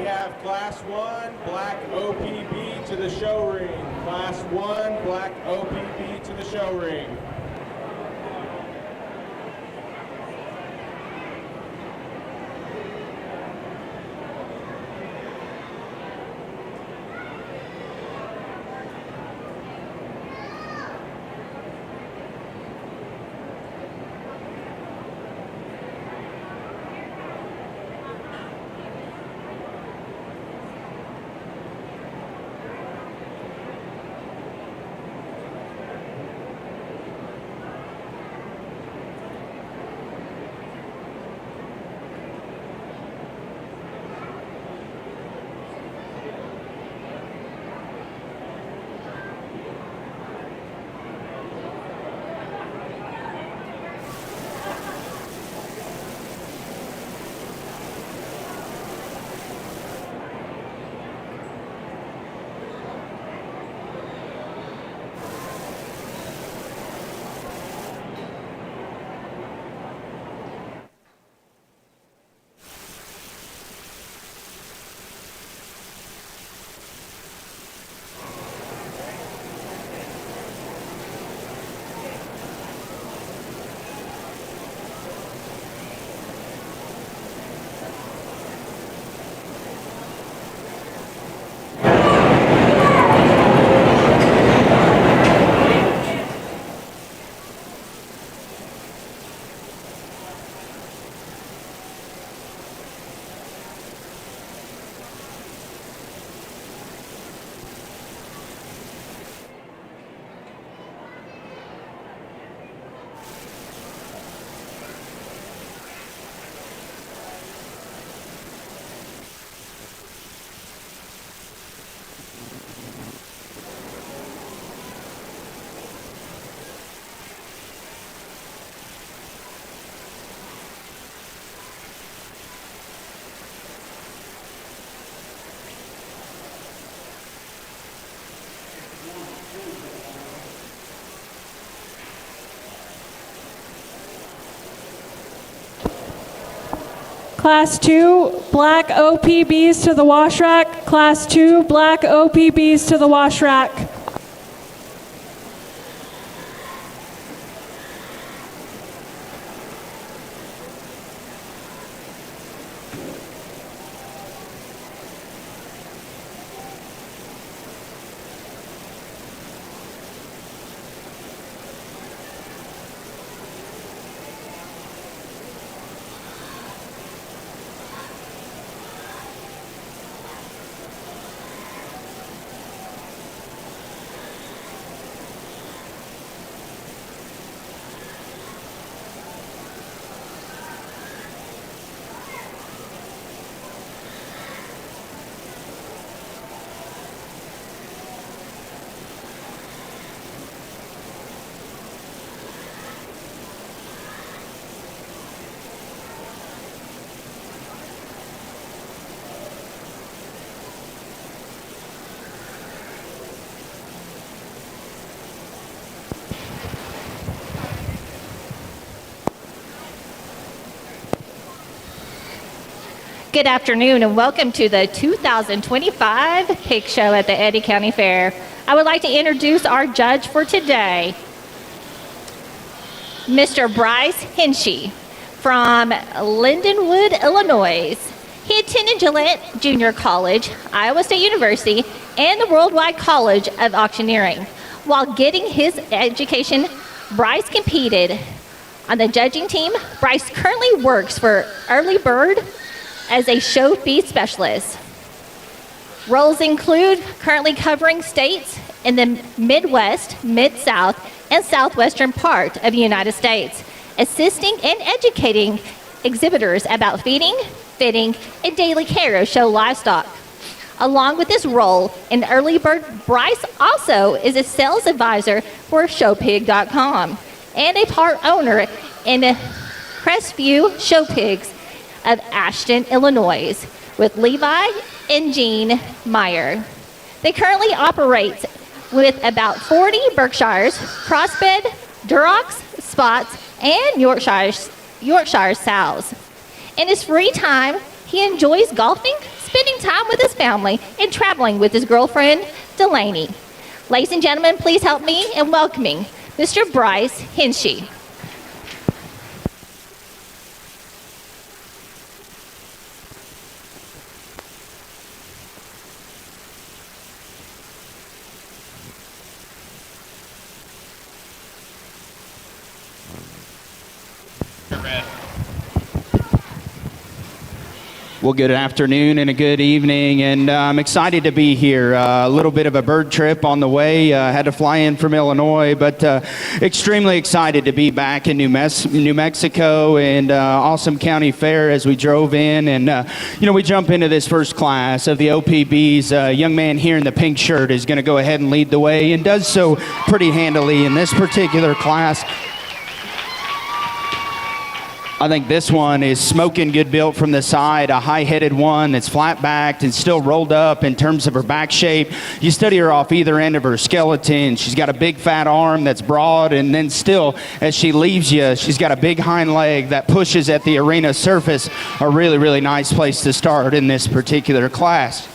have Class 1 Black OPB to the show ring. Class 1 Black OPB to the show ring. Class 2 Black OPBs to the wash rack. Class 2 Black OPBs to the wash rack. Good afternoon and welcome to the 2025 Pig Show at the Eddy County Fair. I would like to introduce our judge for today, Mr. Bryce Hinchey from Lindenwood, Illinois. He attended Gillette Junior College, Iowa State University, and the Worldwide College of Auctioneering. While getting his education, Bryce competed on the judging team. Bryce currently works for Early Bird as a show feed specialist. Roles include currently covering states in the Midwest, Mid-South, and Southwestern part of the United States, assisting and educating exhibitors about feeding, fitting, and daily care of show livestock. Along with this role in Early Bird, Bryce also is a sales advisor for ShowPig.com and a part owner in Crestview Show Pigs of Ashton, Illinois, with Levi and Jean Meyer. They currently operate with about 40 Berkshires, Crossbred, Durocs, Spots, and Yorkshire sows. In his free time, he enjoys golfing, spending time with his family and traveling with his girlfriend, Delaney. Ladies and gentlemen, please help me in welcoming Mr. Bryce Hinchy. Well, good afternoon and a good evening, and I'm excited to be here. A little bit of a bird trip on the way. Had to fly in from Illinois, but extremely excited to be back in New Mexico and awesome county fair as we drove in. And, we jump into this first class of the OPBs. A young man here in the pink shirt is going to go ahead and lead the way and does so pretty handily in this particular class. I think this one is smoking good built from the side, a high-headed one that's flat-backed and still rolled up in terms of her back shape. You study her off either end of her skeleton. She's got a big fat arm that's broad, and then still, as she leaves you, she's got a big hind leg that pushes at the arena surface. A really, really nice place to start in this particular class.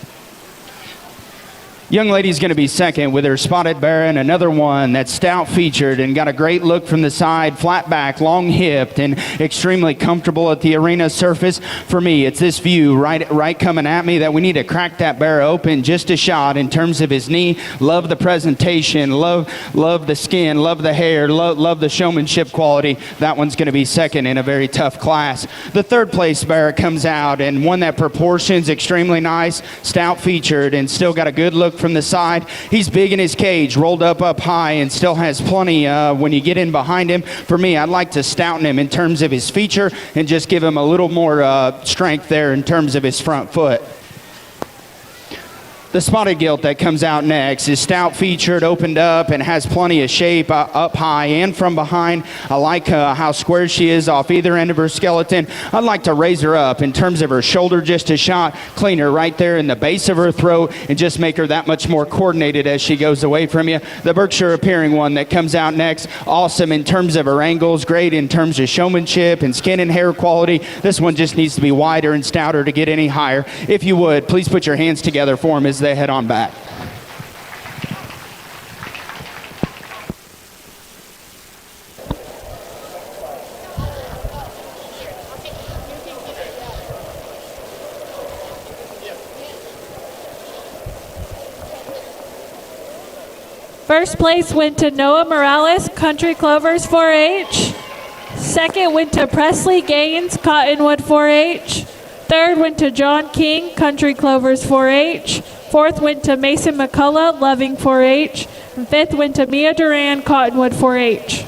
Young lady's going to be second with her spotted baron, another one that's stout featured and got a great look from the side, flat back, long hipped, and extremely comfortable at the arena surface. For me, it's this view right coming at me that we need to crack that bear open just a shot in terms of his knee. Love the presentation, love the skin, love the hair, love the showmanship quality. That one's going to be second in a very tough class. The third place bear comes out, and one that proportions extremely nice, stout featured, and still got a good look from the side. He's big in his cage, rolled up high, and still has plenty when you get in behind him. For me, I'd like to stouten him in terms of his feature and just give him a little more strength there in terms of his front foot. The spotted gilt that comes out next is stout featured, opened up, and has plenty of shape up high and from behind. I like how square she is off either end of her skeleton. I'd like to raise her up in terms of her shoulder just a shot, clean her right there in the base of her throat, and just make her that much more coordinated as she goes away from you. The Berkshire appearing one that comes out next, awesome in terms of her angles, great in terms of showmanship and skin and hair quality. This one just needs to be wider and stouter to get any higher. If you would, please put your hands together for him as they head on back. First place went to Noah Morales, Country Clovers 4-H. Second went to Presley Gaines, Cottonwood 4-H. Third went to John King, Country Clovers 4-H. Fourth went to Mason McCullough, Loving 4-H. And fifth went to Mia Duran, Cottonwood 4-H.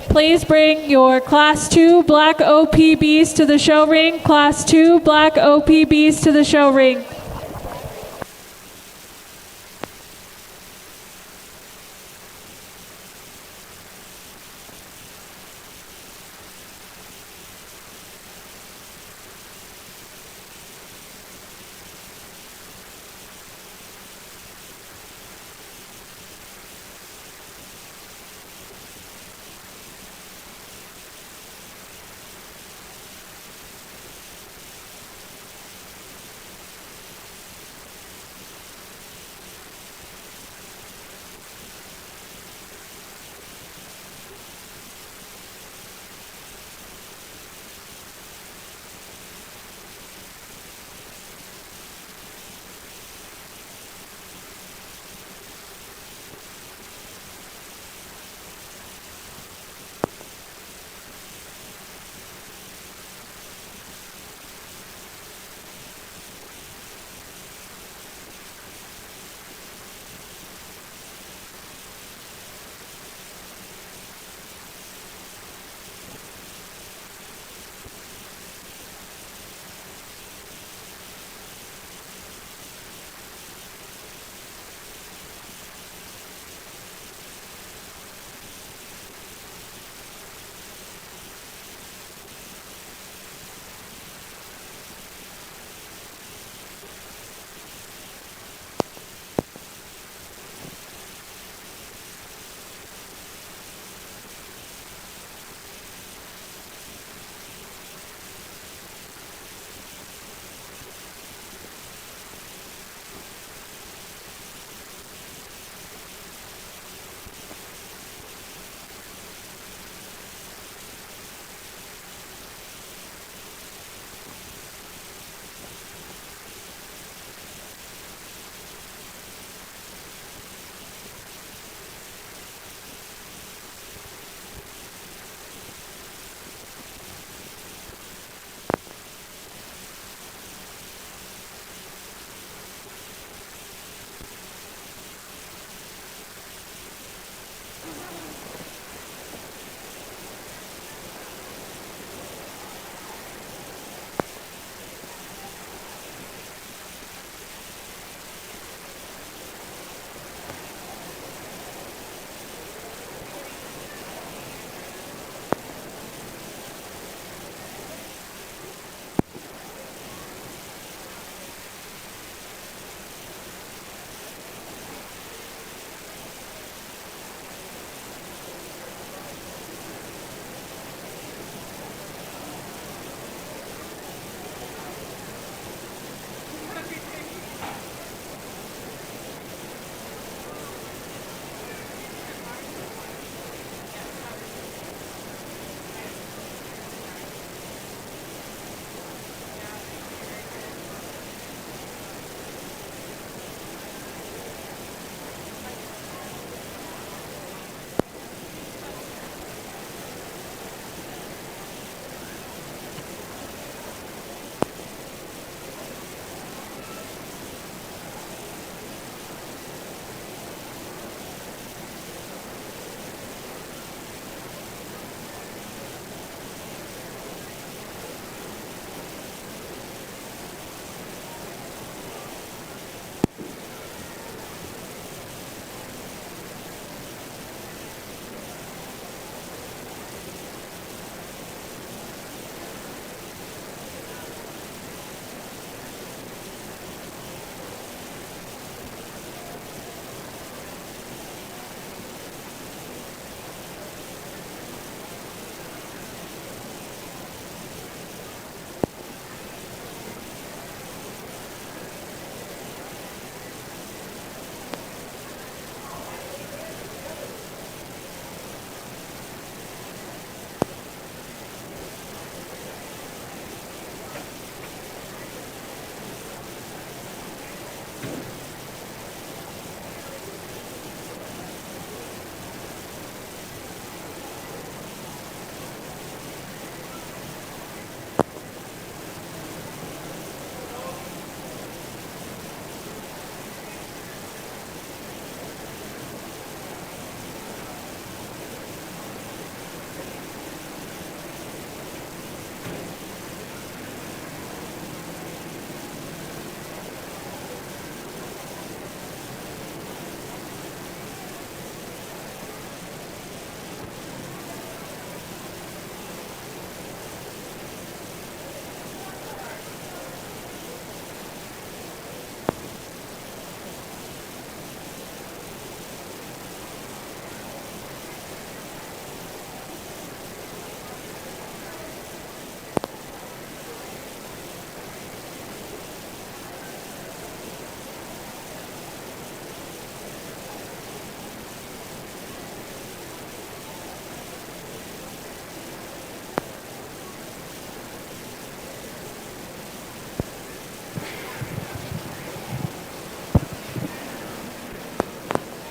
Please bring your Class 2 Black OPBs to the show ring. Class 2 Black OPBs to the show ring.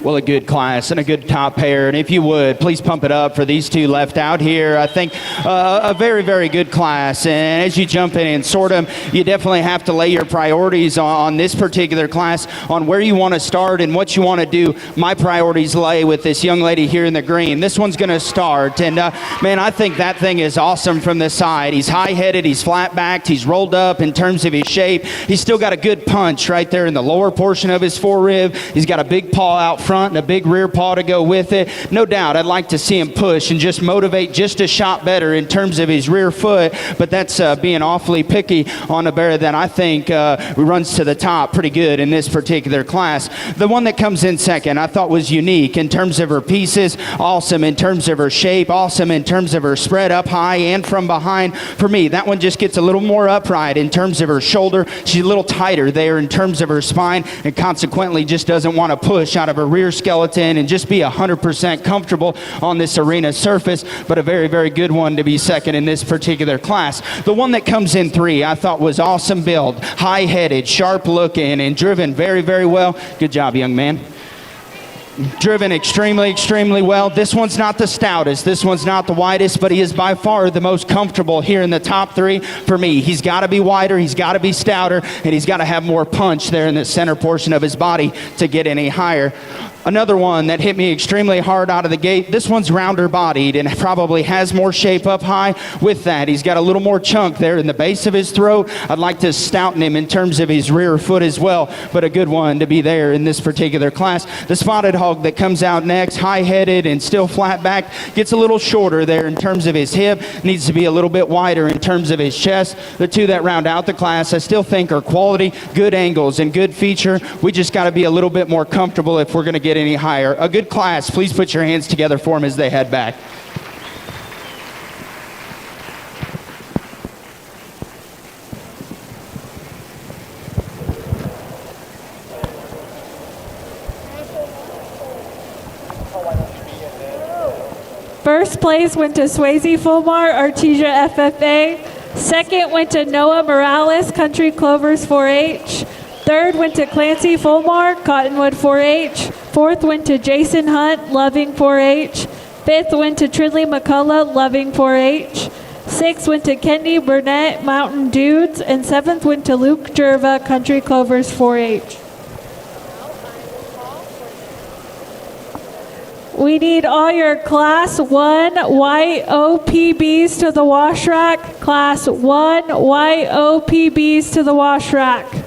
Well, a good class and a good top pair. And if you would, please pump it up for these two left out here. I think a very, very good class. And as you jump in and sort them, you definitely have to lay your priorities on this particular class, on where you want to start and what you want to do. My priorities lay with this young lady here in the green. This one's going to start. And, man, I think that thing is awesome from the side. He's high-headed. He's flat-backed. He's rolled up in terms of his shape. He's still got a good punch right there in the lower portion of his forerib. He's got a big paw out front and a big rear paw to go with it. No doubt I'd like to see him push and just motivate just a shot better in terms of his rear foot, but that's being awfully picky on a bear that I think runs to the top pretty good in this particular class. The one that comes in second I thought was unique in terms of her pieces, awesome in terms of her shape, awesome in terms of her spread up high and from behind. For me, that one just gets a little more upright in terms of her shoulder. She's a little tighter there in terms of her spine, and consequently just doesn't want to push out of her rear skeleton and just be 100% comfortable on this arena surface, but a very, very good one to be second in this particular class. The one that comes in three I thought was awesome build, high-headed, sharp-looking, and driven very, very well. Good job, young man. Driven extremely, extremely well. This one's not the stoutest, this one's not the widest, but he is by far the most comfortable here in the top three for me. He's got to be wider, he's got to be stouter, and he's got to have more punch there in the center portion of his body to get any higher. Another one that hit me extremely hard out of the gate, this one's rounder bodied and probably has more shape up high. With that, he's got a little more chunk there in the base of his throat. I'd like to stouten him in terms of his rear foot as well, but a good one to be there in this particular class. The spotted hog that comes out next, high-headed and still flat-backed, gets a little shorter there in terms of his hip, needs to be a little bit wider in terms of his chest. The two that round out the class I still think are quality, good angles and good feature. We just got to be a little bit more comfortable if we're going to get any higher. A good class. Please put your hands together for them as they head back. First place went to Swayze Fulmar, Artesia FFA. Second went to Noah Morales, Country Clovers 4-H. Third went to Clancy Fulmar, Cottonwood 4-H. Fourth went to Jason Hunt, Loving 4-H. Fifth went to Tridley McCullough, Loving 4-H. Sixth went to Kendi Burnett, Mountain Dudes. And seventh went to Luke Jerva, Country Clovers 4-H. We need all your Class 1 YOPBs to the wash rack. Class 1 YOPBs to the wash rack.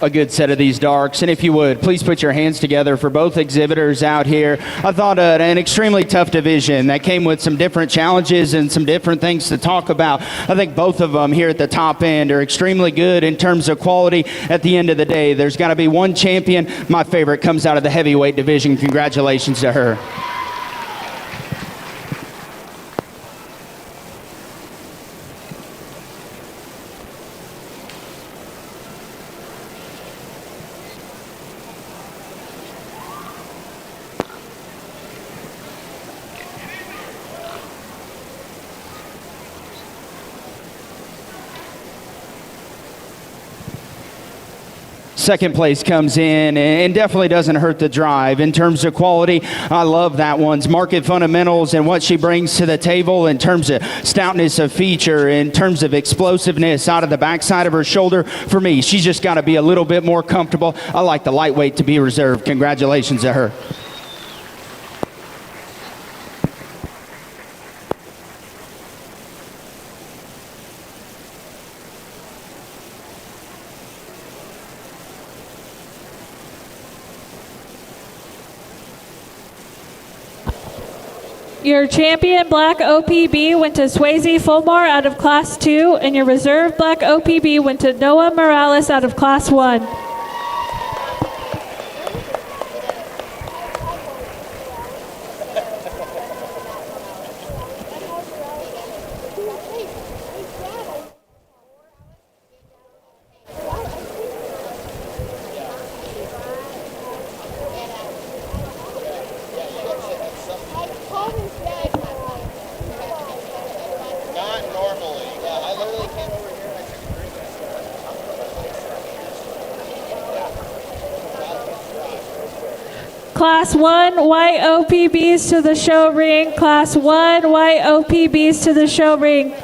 A good set of these darks, and if you would, please put your hands together for both exhibitors out here. I thought an extremely tough division that came with some different challenges and some different things to talk about. I think both of them here at the top end are extremely good in terms of quality. At the end of the day, there's got to be one champion. My favorite comes out of the heavyweight division. Congratulations to her. Second place comes in and definitely doesn't hurt the drive in terms of quality. I love that one's market fundamentals and what she brings to the table in terms of stoutness of feature, in terms of explosiveness out of the backside of her shoulder. For me, she's just got to be a little bit more comfortable. I like the lightweight to be reserved. Congratulations to her. Your champion black OPB went to Swayze Fulmore out of Class 2, and your reserve black OPB went to Noah Morales out of Class 1. Not normally. Yeah, I literally came over here and I took a drink. Class 1 white OPBs to the show ring. Class 1 white OPBs to the show ring.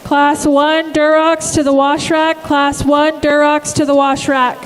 Class 1 Durox to the wash rack. Class 1 Durox to the wash rack.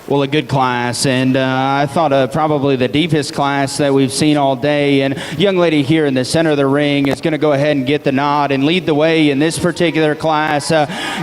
Well, a good class, and I thought probably the deepest class that we've seen all day. And young lady here in the center of the ring is going to go ahead and get the nod and lead the way in this particular class.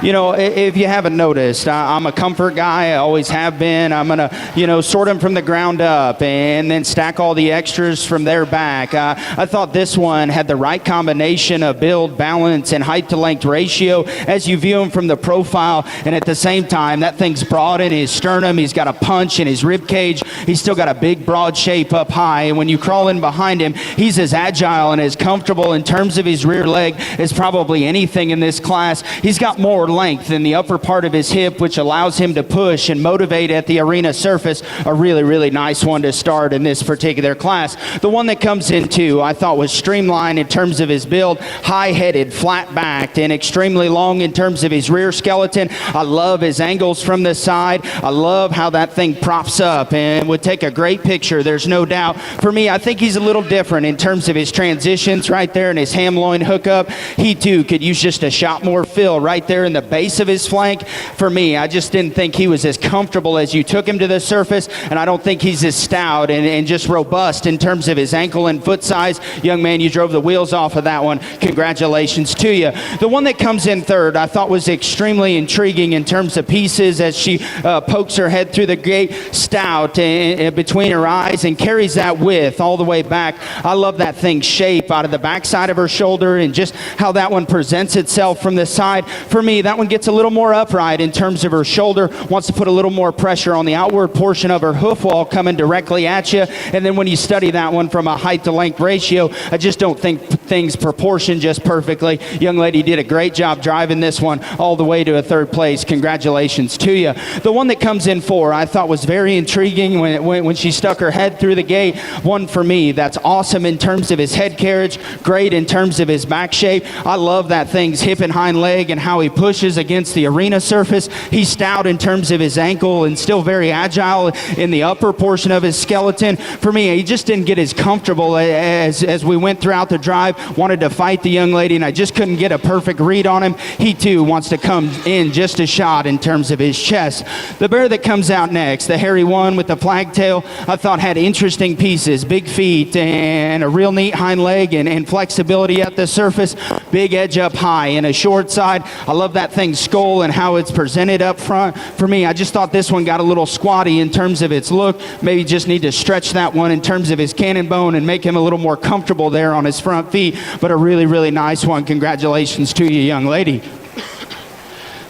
You know, if you haven't noticed, I'm a comfort guy. I always have been. I'm going to, you know, sort them from the ground up and then stack all the extras from there back. I thought this one had the right combination of build, balance, and height to length ratio as you view him from the profile. And at the same time, that thing's broad in his sternum. He's got a punch in his rib cage. He's still got a big broad shape up high, and when you crawl in behind him, he's as agile and as comfortable in terms of his rear leg as probably anything in this class. He's got more length in the upper part of his hip, which allows him to push and motivate at the arena surface. A really, really nice one to start in this particular class. The one that comes in two, I thought was streamlined in terms of his build, high-headed, flat-backed, and extremely long in terms of his rear skeleton. I love his angles from the side. I love how that thing props up and would take a great picture, there's no doubt. For me, I think he's a little different in terms of his transitions right there in his ham loin hookup. He too could use just a shot more fill right there in the base of his flank. For me, I just didn't think he was as comfortable as you took him to the surface, and I don't think he's as stout and just robust in terms of his ankle and foot size. Young man, you drove the wheels off of that one. Congratulations to you. The one that comes in third I thought was extremely intriguing in terms of pieces as she pokes her head through the gate, stout between her eyes, and carries that width all the way back. I love that thing's shape out of the backside of her shoulder and just how that one presents itself from the side. For me, that one gets a little more upright in terms of her shoulder, wants to put a little more pressure on the outward portion of her hoof wall coming directly at you. And then when you study that one from a height to length ratio, I just don't think things proportion just perfectly. Young lady did a great job driving this one all the way to a third place. Congratulations to you. The one that comes in four I thought was very intriguing when she stuck her head through the gate. One for me that's awesome in terms of his head carriage, great in terms of his back shape. I love that thing's hip and hind leg and how he pushes against the arena surface. He's stout in terms of his ankle and still very agile in the upper portion of his skeleton. For me, he just didn't get as comfortable as we went throughout the drive. Wanted to fight the young lady, and I just couldn't get a perfect read on him. He too wants to come in just a shot in terms of his chest. The bear that comes out next, the hairy one with the flag tail, I thought had interesting pieces, big feet and a real neat hind leg and flexibility at the surface, big edge up high and a short side. I love that thing's skull and how it's presented up front. For me, I just thought this one got a little squatty in terms of its look. Maybe just need to stretch that one in terms of his cannon bone and make him a little more comfortable there on his front feet, but a really, really nice one. Congratulations to you, young lady.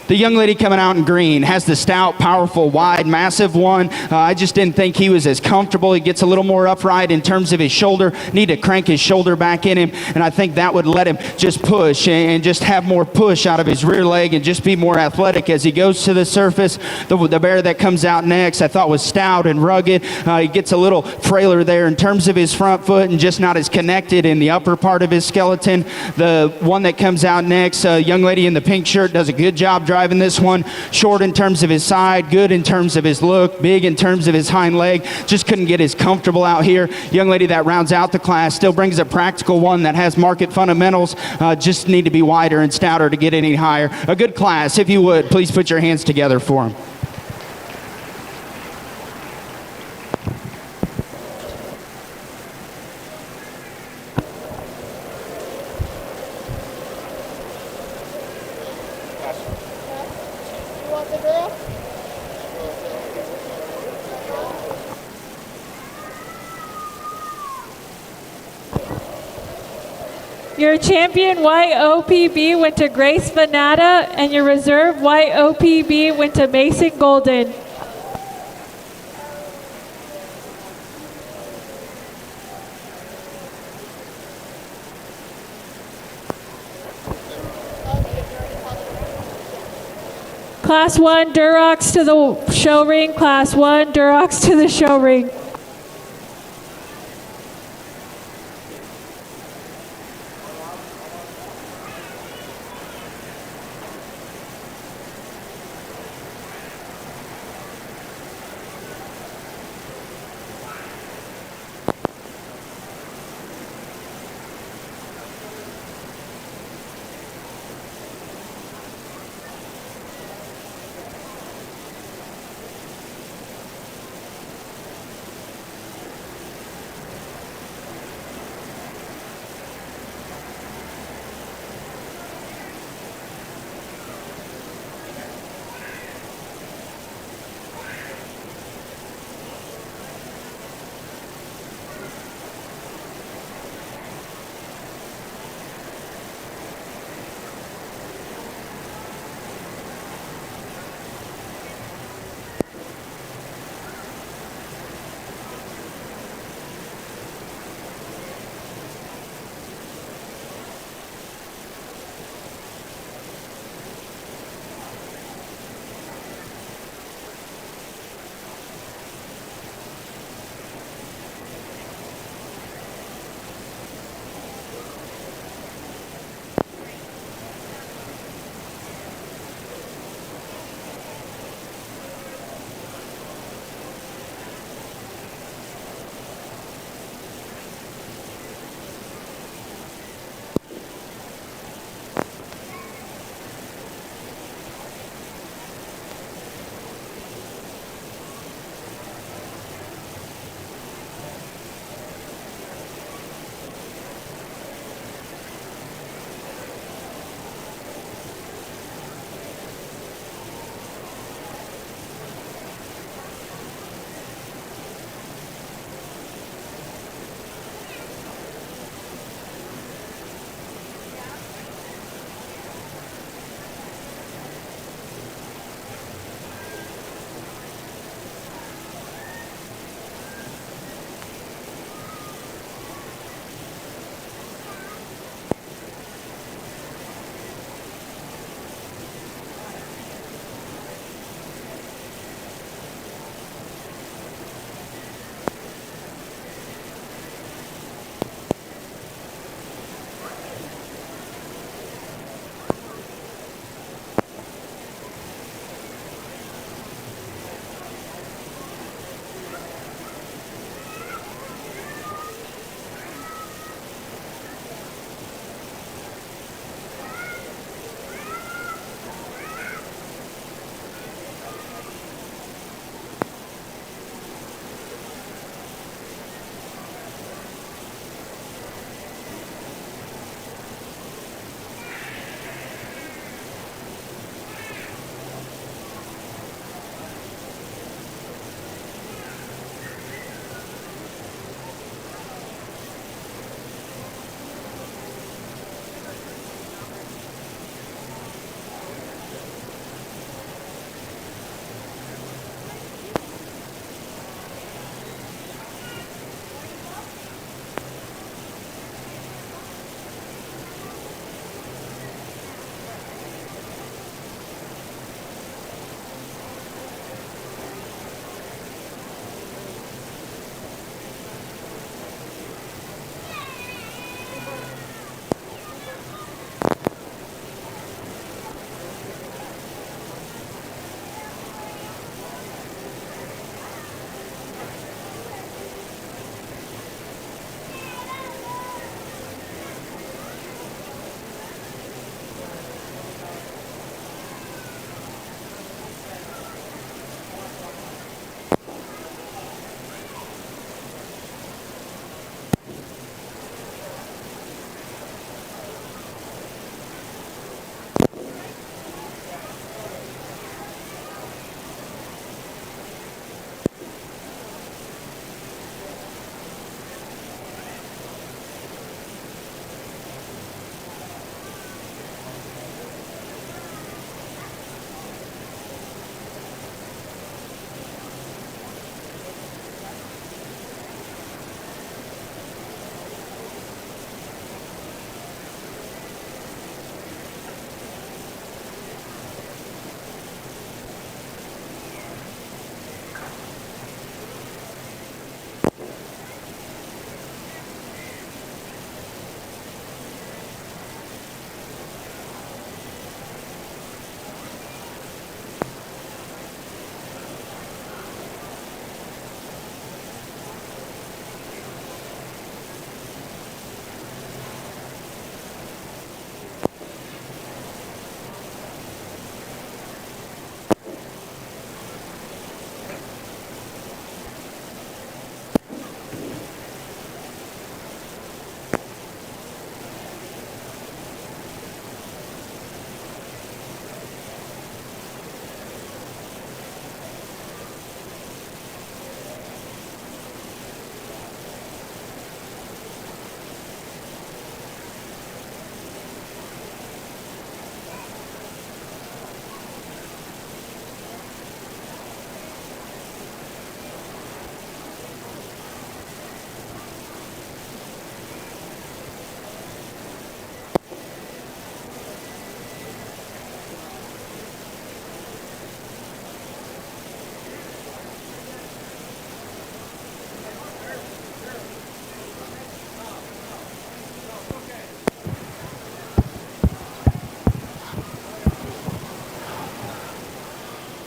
The young lady coming out in green has the stout, powerful, wide, massive one. I just didn't think he was as comfortable. He gets a little more upright in terms of his shoulder. Need to crank his shoulder back in him, and I think that would let him just push and just have more push out of his rear leg and just be more athletic as he goes to the surface. The bear that comes out next I thought was stout and rugged. He gets a little frailer there in terms of his front foot and just not as connected in the upper part of his skeleton. The one that comes out next, young lady in the pink shirt, does a good job driving this one. Short in terms of his side, good in terms of his look, big in terms of his hind leg. Just couldn't get as comfortable out here. Young lady that rounds out the class still brings a practical one that has market fundamentals. Just need to be wider and stouter to get any higher. A good class. If you would, please put your hands together for him. You want the girl? Your champion white OPB went to Grace Vanata, and your reserve white OPB went to Mason Golden. Class 1 Durox to the show ring. Class 1 Durox to the show ring.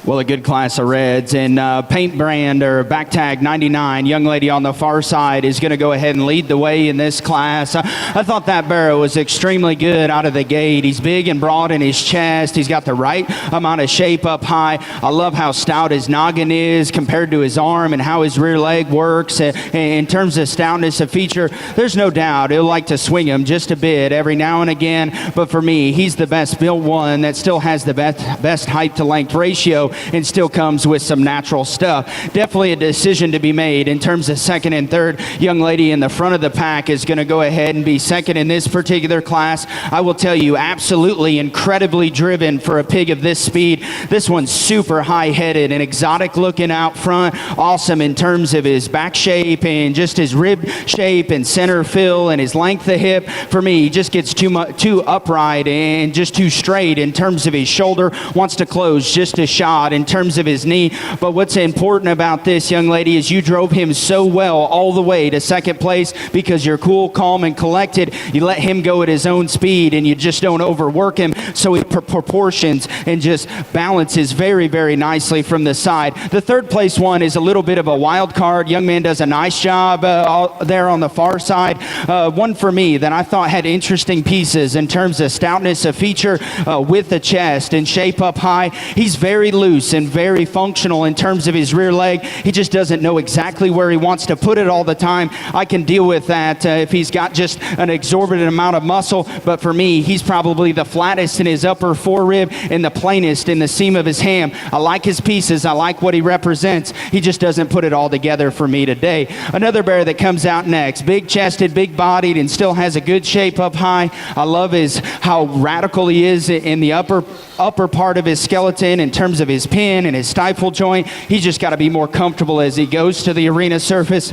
Well, a good class of reds. And paint brand or back tag 99, young lady on the far side is going to go ahead and lead the way in this class. I thought that barrow was extremely good out of the gate. He's big and broad in his chest. He's got the right amount of shape up high. I love how stout his noggin is compared to his arm and how his rear leg works. In terms of stoutness of feature, there's no doubt he'll like to swing him just a bit every now and again. But for me, he's the best built one that still has the best height to length ratio and still comes with some natural stuff. Definitely a decision to be made in terms of second and third. Young lady in the front of the pack is going to go ahead and be second in this particular class. I will tell you, absolutely incredibly driven for a pig of this speed. This one's super high-headed and exotic looking out front. Awesome in terms of his back shape and just his rib shape and center fill and his length of hip. For me, he just gets too upright and just too straight in terms of his shoulder. Wants to close just a shot in terms of his knee. But what's important about this, young lady, is you drove him so well all the way to second place because you're cool, calm, and collected. You let him go at his own speed and you just don't overwork him, so he proportions and just balances very, very nicely from the side. The third place one is a little bit of a wild card. Young man does a nice job there on the far side. One for me that I thought had interesting pieces in terms of stoutness of feature with the chest and shape up high. He's very loose and very functional in terms of his rear leg. He just doesn't know exactly where he wants to put it all the time. I can deal with that if he's got just an exorbitant amount of muscle, but for me, he's probably the flattest in his upper forerib and the plainest in the seam of his ham. I like his pieces. I like what he represents. He just doesn't put it all together for me today. Another bear that comes out next, big chested, big bodied, and still has a good shape up high. I love how radical he is in the upper part of his skeleton in terms of his pin and his stifle joint. He's just got to be more comfortable as he goes to the arena surface.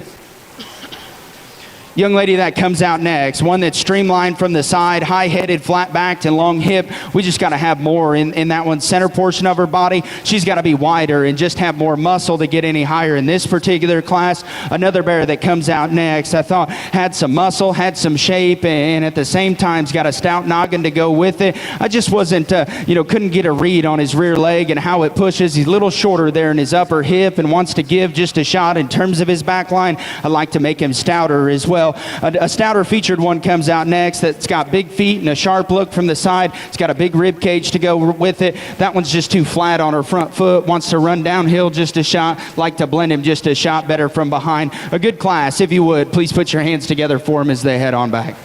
Young lady that comes out next, one that's streamlined from the side, high-headed, flat-backed, and long hip. We just got to have more in that one center portion of her body. She's got to be wider and just have more muscle to get any higher in this particular class. Another bear that comes out next, I thought had some muscle, had some shape, and at the same time's got a stout noggin to go with it. I just wasn't, couldn't get a read on his rear leg and how it pushes. He's a little shorter there in his upper hip and wants to give just a shot in terms of his back line. I'd like to make him stouter as well. A stouter featured one comes out next that's got big feet and a sharp look from the side. It's got a big rib cage to go with it. That one's just too flat on her front foot. Wants to run downhill just a shot. Like to blend him just a shot better from behind. A good class. If you would, please put your hands together for him as they head on back.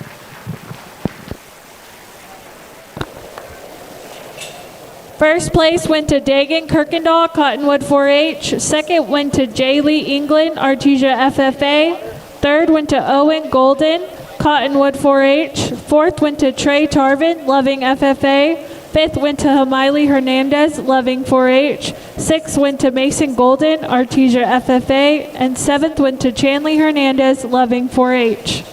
First place went to Dagan Kirkendall, Cottonwood 4-H. Second went to J. Lee England, Artesia FFA. Third went to Owen Golden, Cottonwood 4-H. Fourth went to Trey Tarvin, Loving FFA. Fifth went to Hamiley Hernandez, Loving 4-H. Sixth went to Mason Golden, Artesia FFA. And seventh went to Chanley Hernandez, Loving 4-H.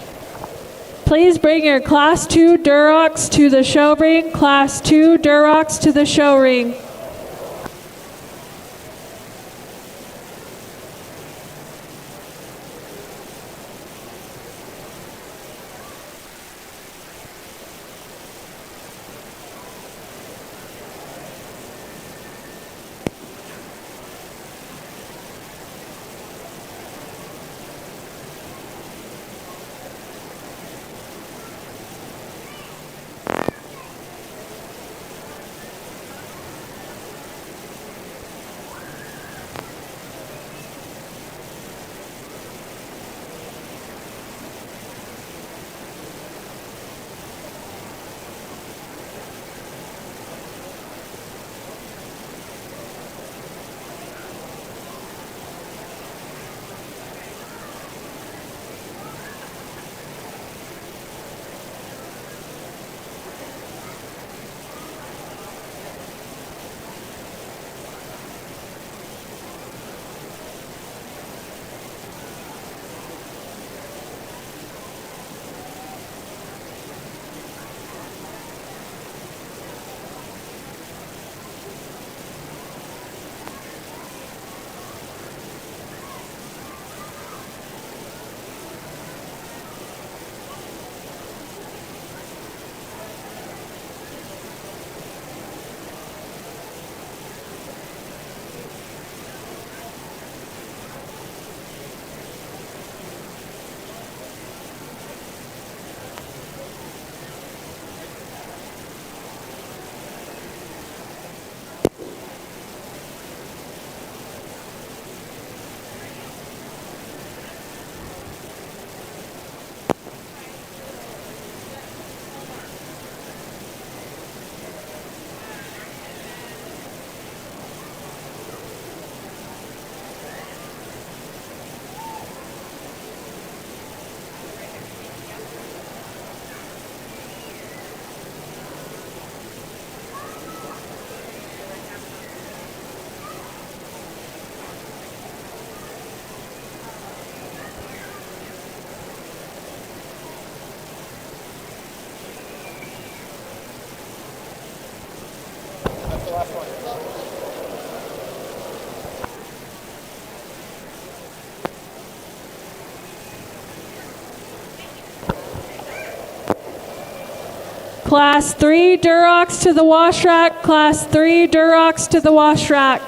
Please bring your Class 2 Durocs to the show ring. Class 2 Durocs to the show ring. Class 3 Durocs to the wash rack. Class 3 Durocs to the wash rack.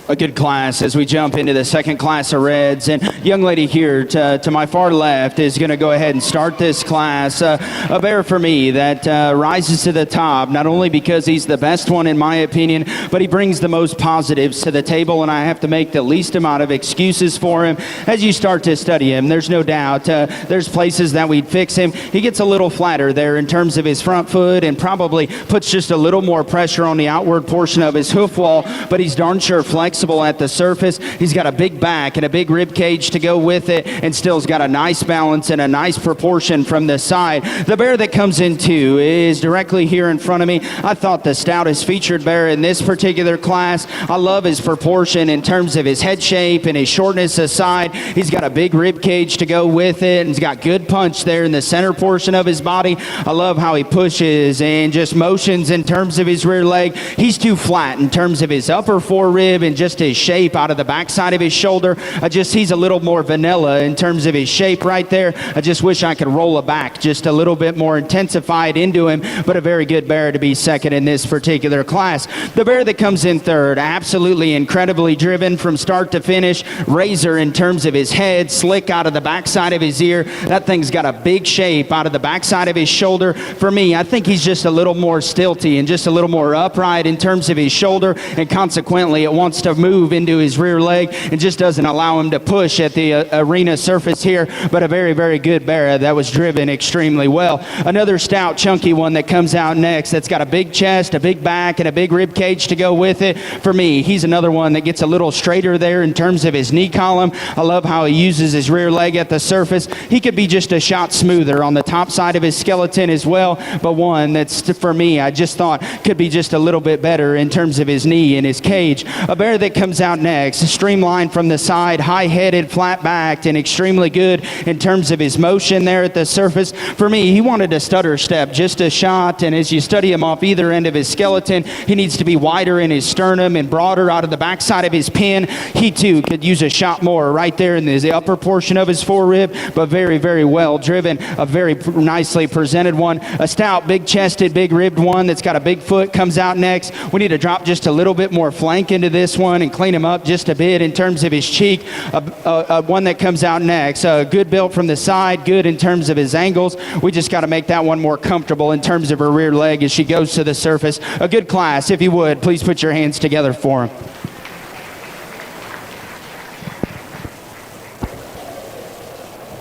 A good class as we jump into the second class of reds. And young lady here to my far left is going to go ahead and start this class. A bear for me that rises to the top, not only because he's the best one in my opinion, but he brings the most positives to the table, and I have to make the least amount of excuses for him. As you start to study him, there's no doubt there's places that we'd fix him. He gets a little flatter there in terms of his front foot and probably puts just a little more pressure on the outward portion of his hoof wall, but he's darn sure flexible flexible at the surface. He's got a big back and a big rib cage to go with it, and still's got a nice balance and a nice proportion from the side. The bear that comes in two is directly here in front of me. I thought the stoutest featured bear in this particular class. I love his proportion in terms of his head shape and his shortness aside. He's got a big rib cage to go with it, and he's got good punch there in the center portion of his body. I love how he pushes and just motions in terms of his rear leg. He's too flat in terms of his upper forerib and just his shape out of the backside of his shoulder. He's a little more vanilla in terms of his shape right there. I just wish I could roll it back just a little bit more intensified into him, but a very good bear to be second in this particular class. The bear that comes in third, absolutely incredibly driven from start to finish. Razor in terms of his head, slick out of the backside of his ear. That thing's got a big shape out of the backside of his shoulder. For me, I think he's just a little more stilty and just a little more upright in terms of his shoulder, and consequently it wants to move into his rear leg and just doesn't allow him to push at the arena surface here. But a very, very good bear that was driven extremely well. Another stout, chunky one that comes out next that's got a big chest, a big back, and a big rib cage to go with it. For me, he's another one that gets a little straighter there in terms of his knee column. I love how he uses his rear leg at the surface. He could be just a shot smoother on the top side of his skeleton as well, but one that's, for me, I just thought could be just a little bit better in terms of his knee and his cage. A bear that comes out next, streamlined from the side, high-headed, flat-backed, and extremely good in terms of his motion there at the surface. For me, he wanted to stutter step just a shot, and as you study him off either end of his skeleton, he needs to be wider in his sternum and broader out of the backside of his pin. He too could use a shot more right there in the upper portion of his forerib, but very, very well driven. A very nicely presented one. A stout, big-chested, big-ribbed one that's got a big foot comes out next. We need to drop just a little bit more flank into this one and clean him up just a bit in terms of his cheek. One that comes out next. Good built from the side, good in terms of his angles. We just got to make that one more comfortable in terms of her rear leg as she goes to the surface. A good class. If you would, please put your hands together for him.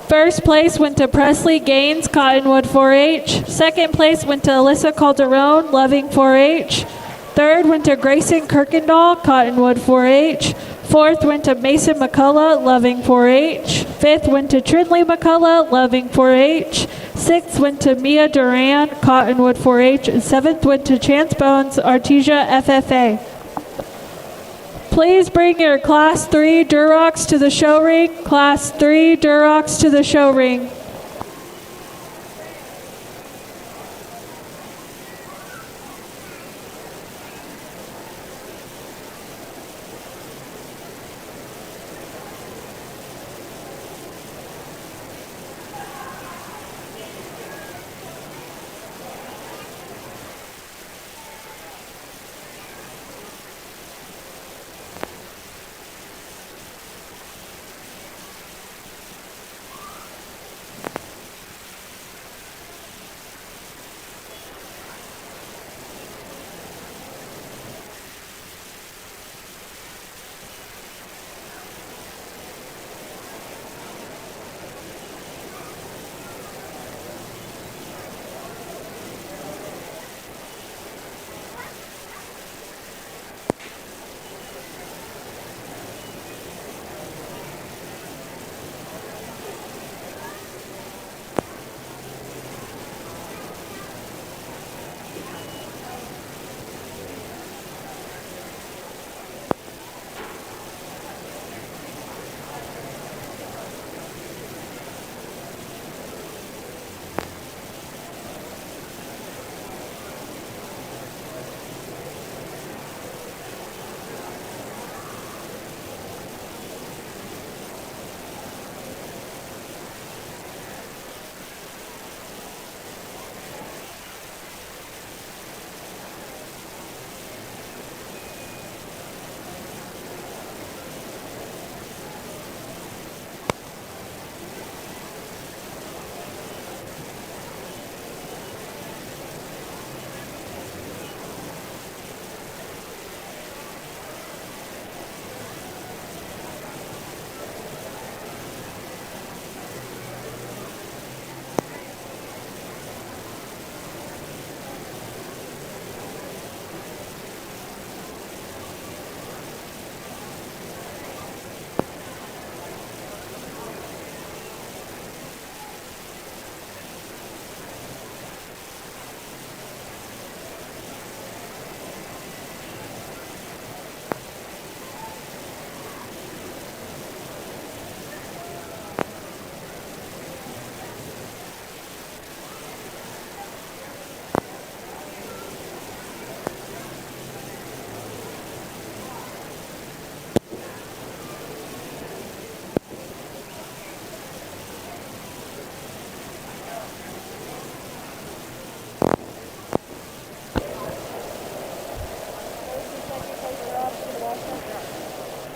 First place went to Presley Gaines, Cottonwood 4-H. Second place went to Alyssa Calderon, Loving 4-H. Third went to Grayson Kirkendall, Cottonwood 4-H. Fourth went to Mason McCullough, Loving 4-H. Fifth went to Trinley McCullough, Loving 4-H. Sixth went to Mia Duran, Cottonwood 4-H. And seventh went to Chance Bones, Artesia FFA. Please bring your Class 3 Durocs to the show ring. Class 3 Durocs to the show ring.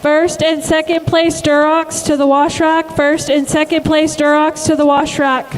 First and second place Durox to the wash rack. First and second place Durox to the wash rack.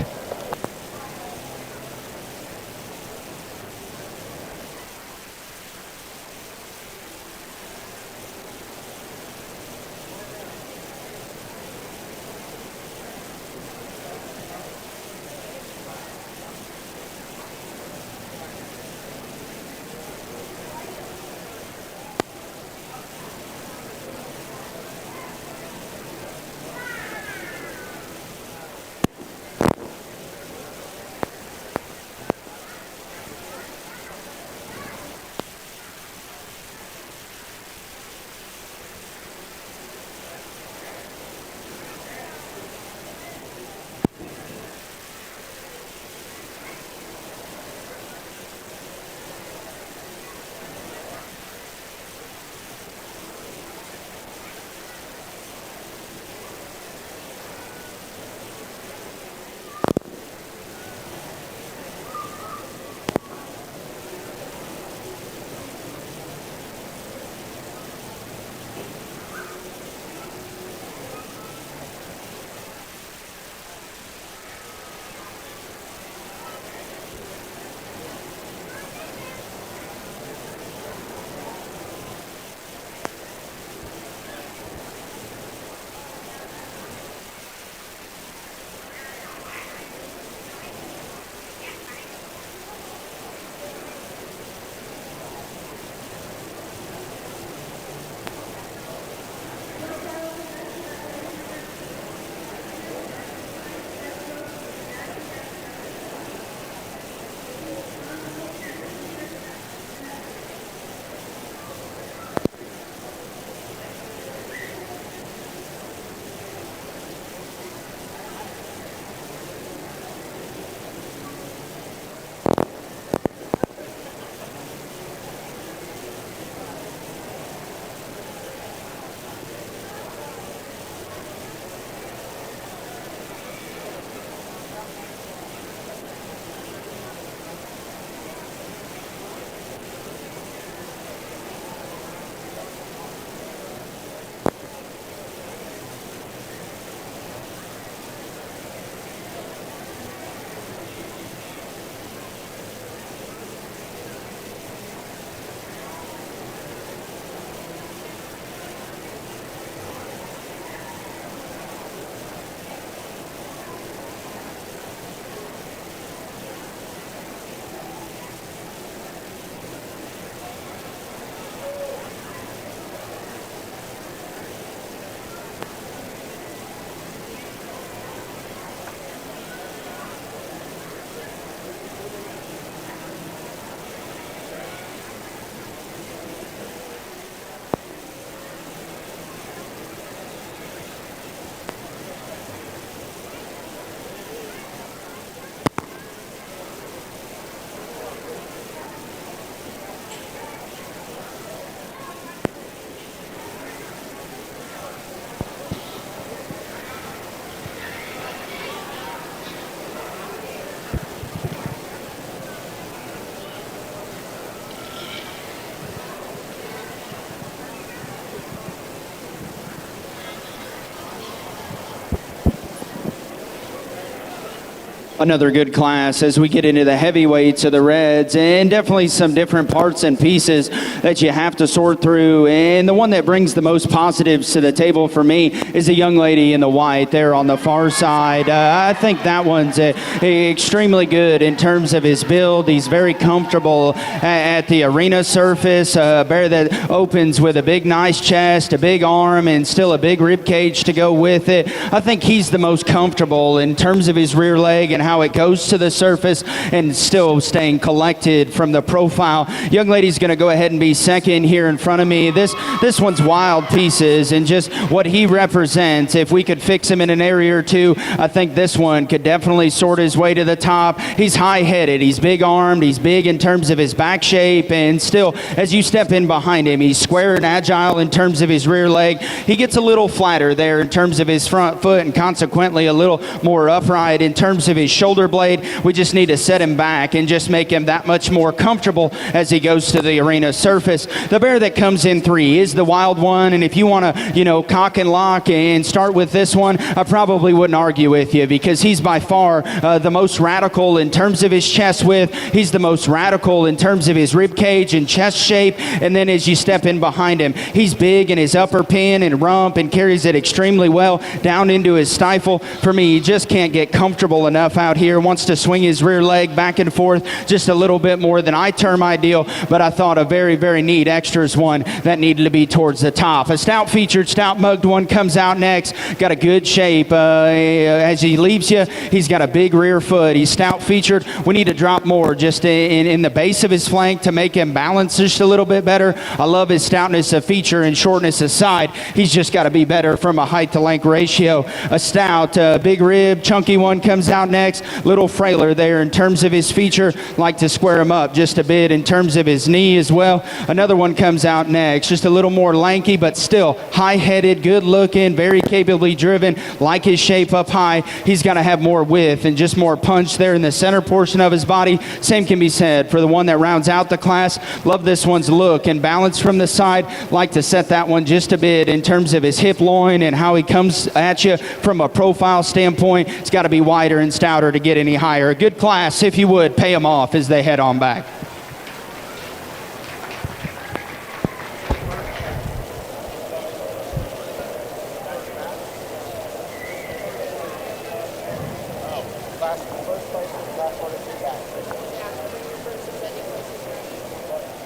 Another good class as we get into the heavyweights of the reds, and definitely some different parts and pieces that you have to sort through. And the one that brings the most positives to the table for me is a young lady in the white there on the far side. I think that one's extremely good in terms of his build. He's very comfortable at the arena surface. A bear that opens with a big, nice chest, a big arm, and still a big rib cage to go with it. I think he's the most comfortable in terms of his rear leg and how it goes to the surface and still staying collected from the profile. Young lady's going to go ahead and be second here in front of me. This one's wild pieces and just what he represents. If we could fix him in an area or two, I think this one could definitely sort his way to the top. He's high-headed, he's big-armed, he's big in terms of his back shape, and still, as you step in behind him, he's square and agile in terms of his rear leg. He gets a little flatter there in terms of his front foot and consequently a little more upright in terms of his shoulder blade. We just need to set him back and just make him that much more comfortable as he goes to the arena surface. The bear that comes in 3 is the wild one, and if you want to, cock and lock and start with this one, I probably wouldn't argue with you, because he's by far the most radical in terms of his chest width. He's the most radical in terms of his rib cage and chest shape, and then as you step in behind him, he's big in his upper pin and rump and carries it extremely well down into his stifle. For me, he just can't get comfortable enough out here. Wants to swing his rear leg back and forth just a little bit more than I term ideal, but I thought a very, very neat extras one that needed to be towards the top. A stout featured, stout mugged one comes out next. Got a good shape. As he leaves you, he's got a big rear foot. He's stout featured. We need to drop more just in the base of his flank to make him balance just a little bit better. I love his stoutness of feature and shortness of side. He's just got to be better from a height to length ratio. A stout, big rib, chunky one comes out next. Little frailer there in terms of his feature. Like to square him up just a bit in terms of his knee as well. Another one comes out next. Just a little more lanky, but still high-headed, good-looking, very capably driven. Like his shape up high. He's got to have more width and just more punch there in the center portion of his body. Same can be said for the one that rounds out the class. Love this one's look and balance from the side. Like to set that one just a bit in terms of his hip loin and how he comes at you from a profile standpoint. It's got to be wider and stouter to get any higher. A good class, if you would, pay them off as they head on back.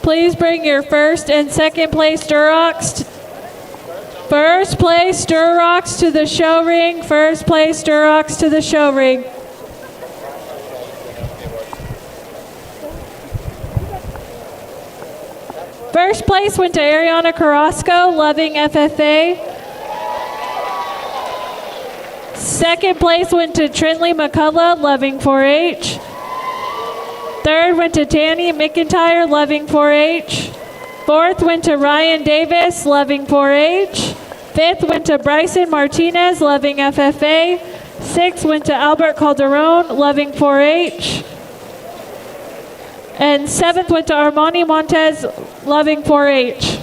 Please bring your first and second place Durocs. First place Durocs to the show ring. First place Durocs to the show ring. First place went to Ariana Carrasco, Loving FFA. Second place went to Trentley McCullough, Loving 4-H. Third went to Tanny McIntyre, Loving 4-H. Fourth went to Ryan Davis, Loving 4-H. Fifth went to Bryson Martinez, Loving FFA. Sixth went to Albert Calderon, Loving 4-H. And seventh went to Armani Montez, Loving 4-H.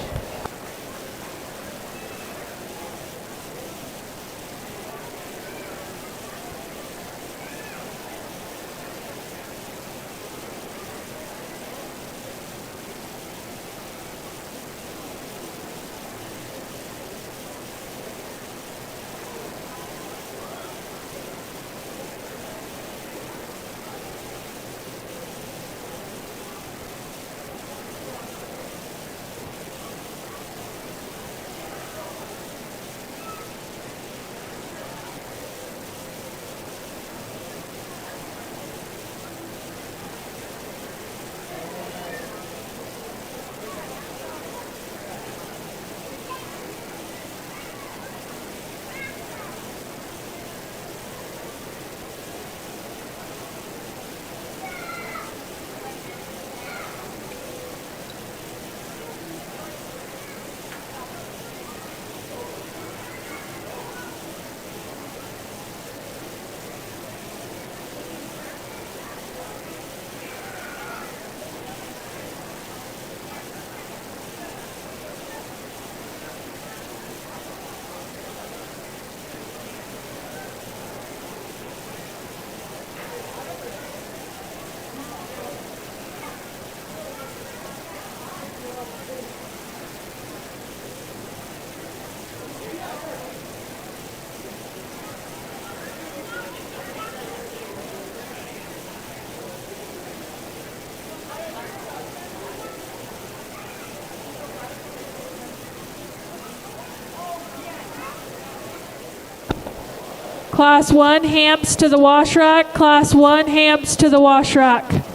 Class 1, Hamps to the wash rack. Class 1, Hamps to the wash rack.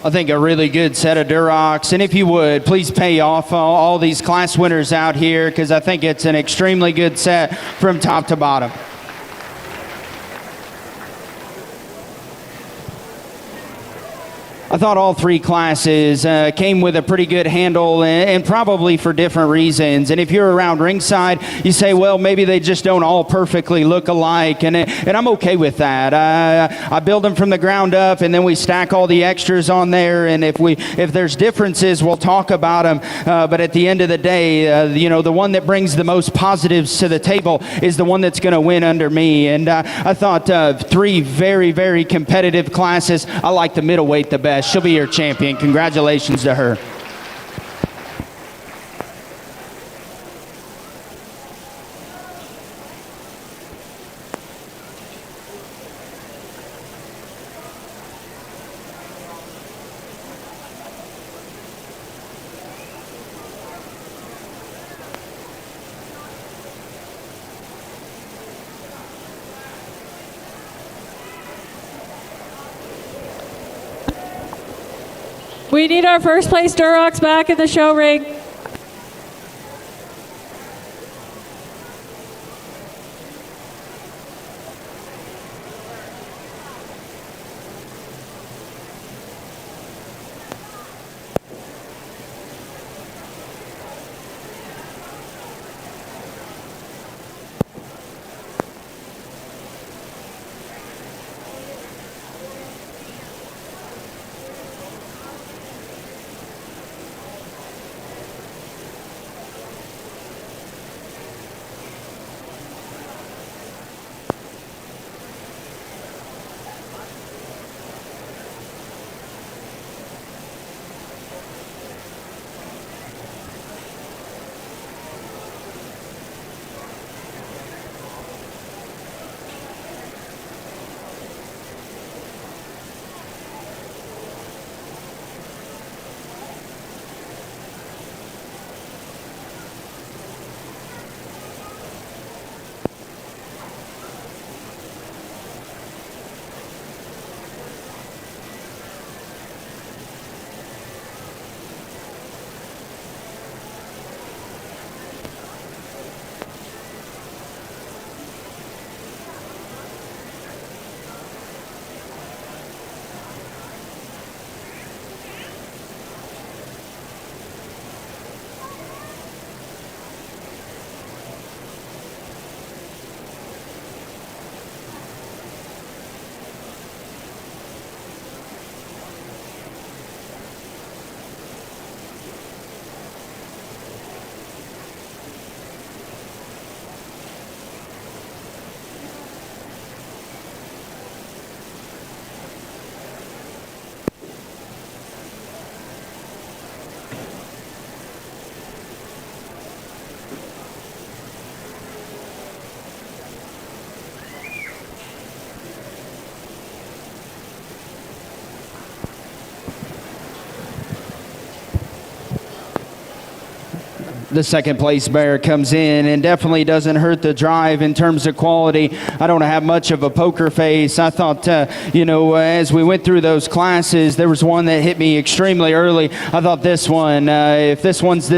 I think a really good set of Durocs. And if you would, please pay off all these class winners out here, because I think it's an extremely good set from top to bottom. I thought all three classes came with a pretty good handle, and probably for different reasons. And if you're around ringside, you say, well, maybe they just don't all perfectly look alike, and I'm okay with that. I build them from the ground up, and then we stack all the extras on there. And if there's differences, we'll talk about them. But at the end of the day, the one that brings the most positives to the table is the one that's going to win under me. And I thought three very, very competitive classes. I like the middleweight the best. She'll be your champion. Congratulations to her. We need our first place Durocs back in the show ring. The second place bear comes in and definitely doesn't hurt the drive in terms of quality. I don't have much of a poker face. I thought, as we went through those classes, there was one that hit me extremely early. I thought this one, if this is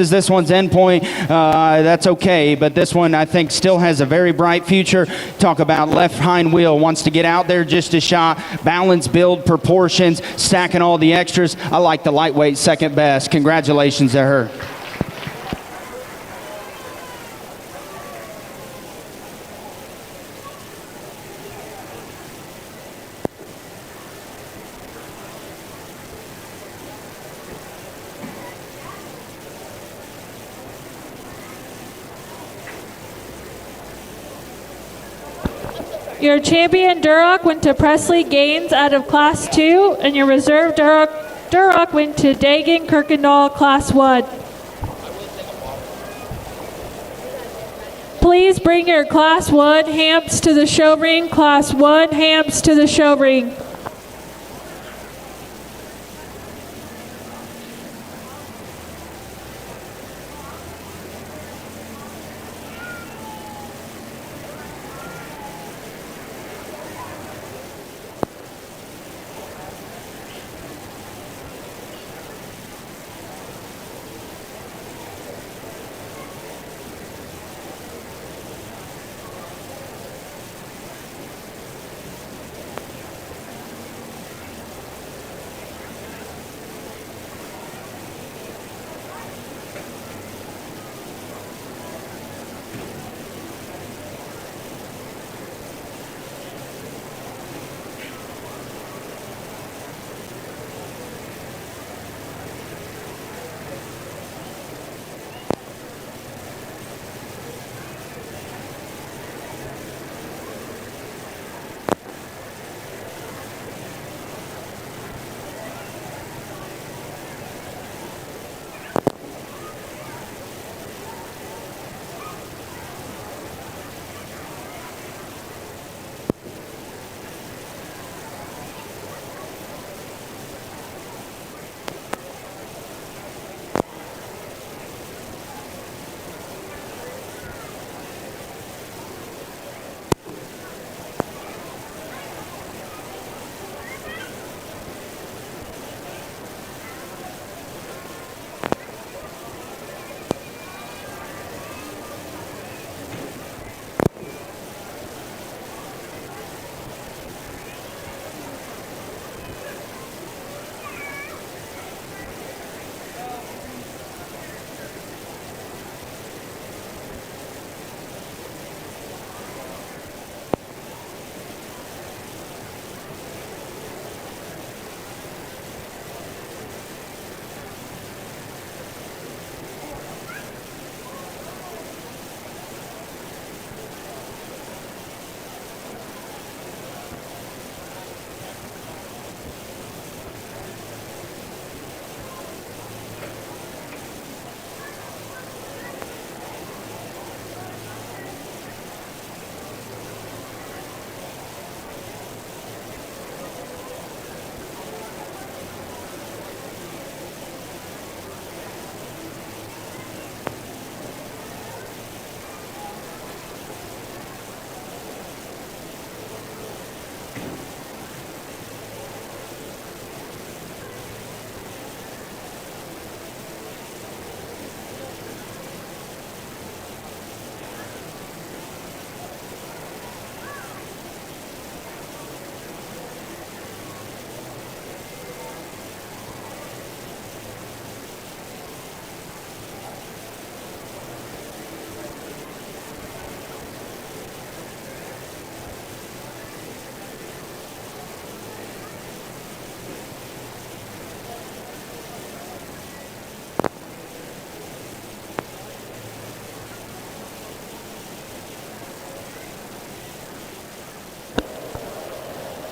this one's end point, that's okay. But this one, I think, still has a very bright future. Talk about left hind wheel, wants to get out there just a shot. Balance, build, proportions, stacking all the extras. I like the lightweight second best. Congratulations to her. Your champion Duroc went to Presley Gaines out of Class 2, and your reserve Duroc went to Dagan Kirkendall, Class 1. Please bring your Class 1 hamps to the show ring. Class 1 hamps to the show ring.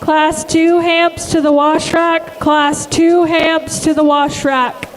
Class 2 hamps to the wash rack. Class 2 hamps to the wash rack.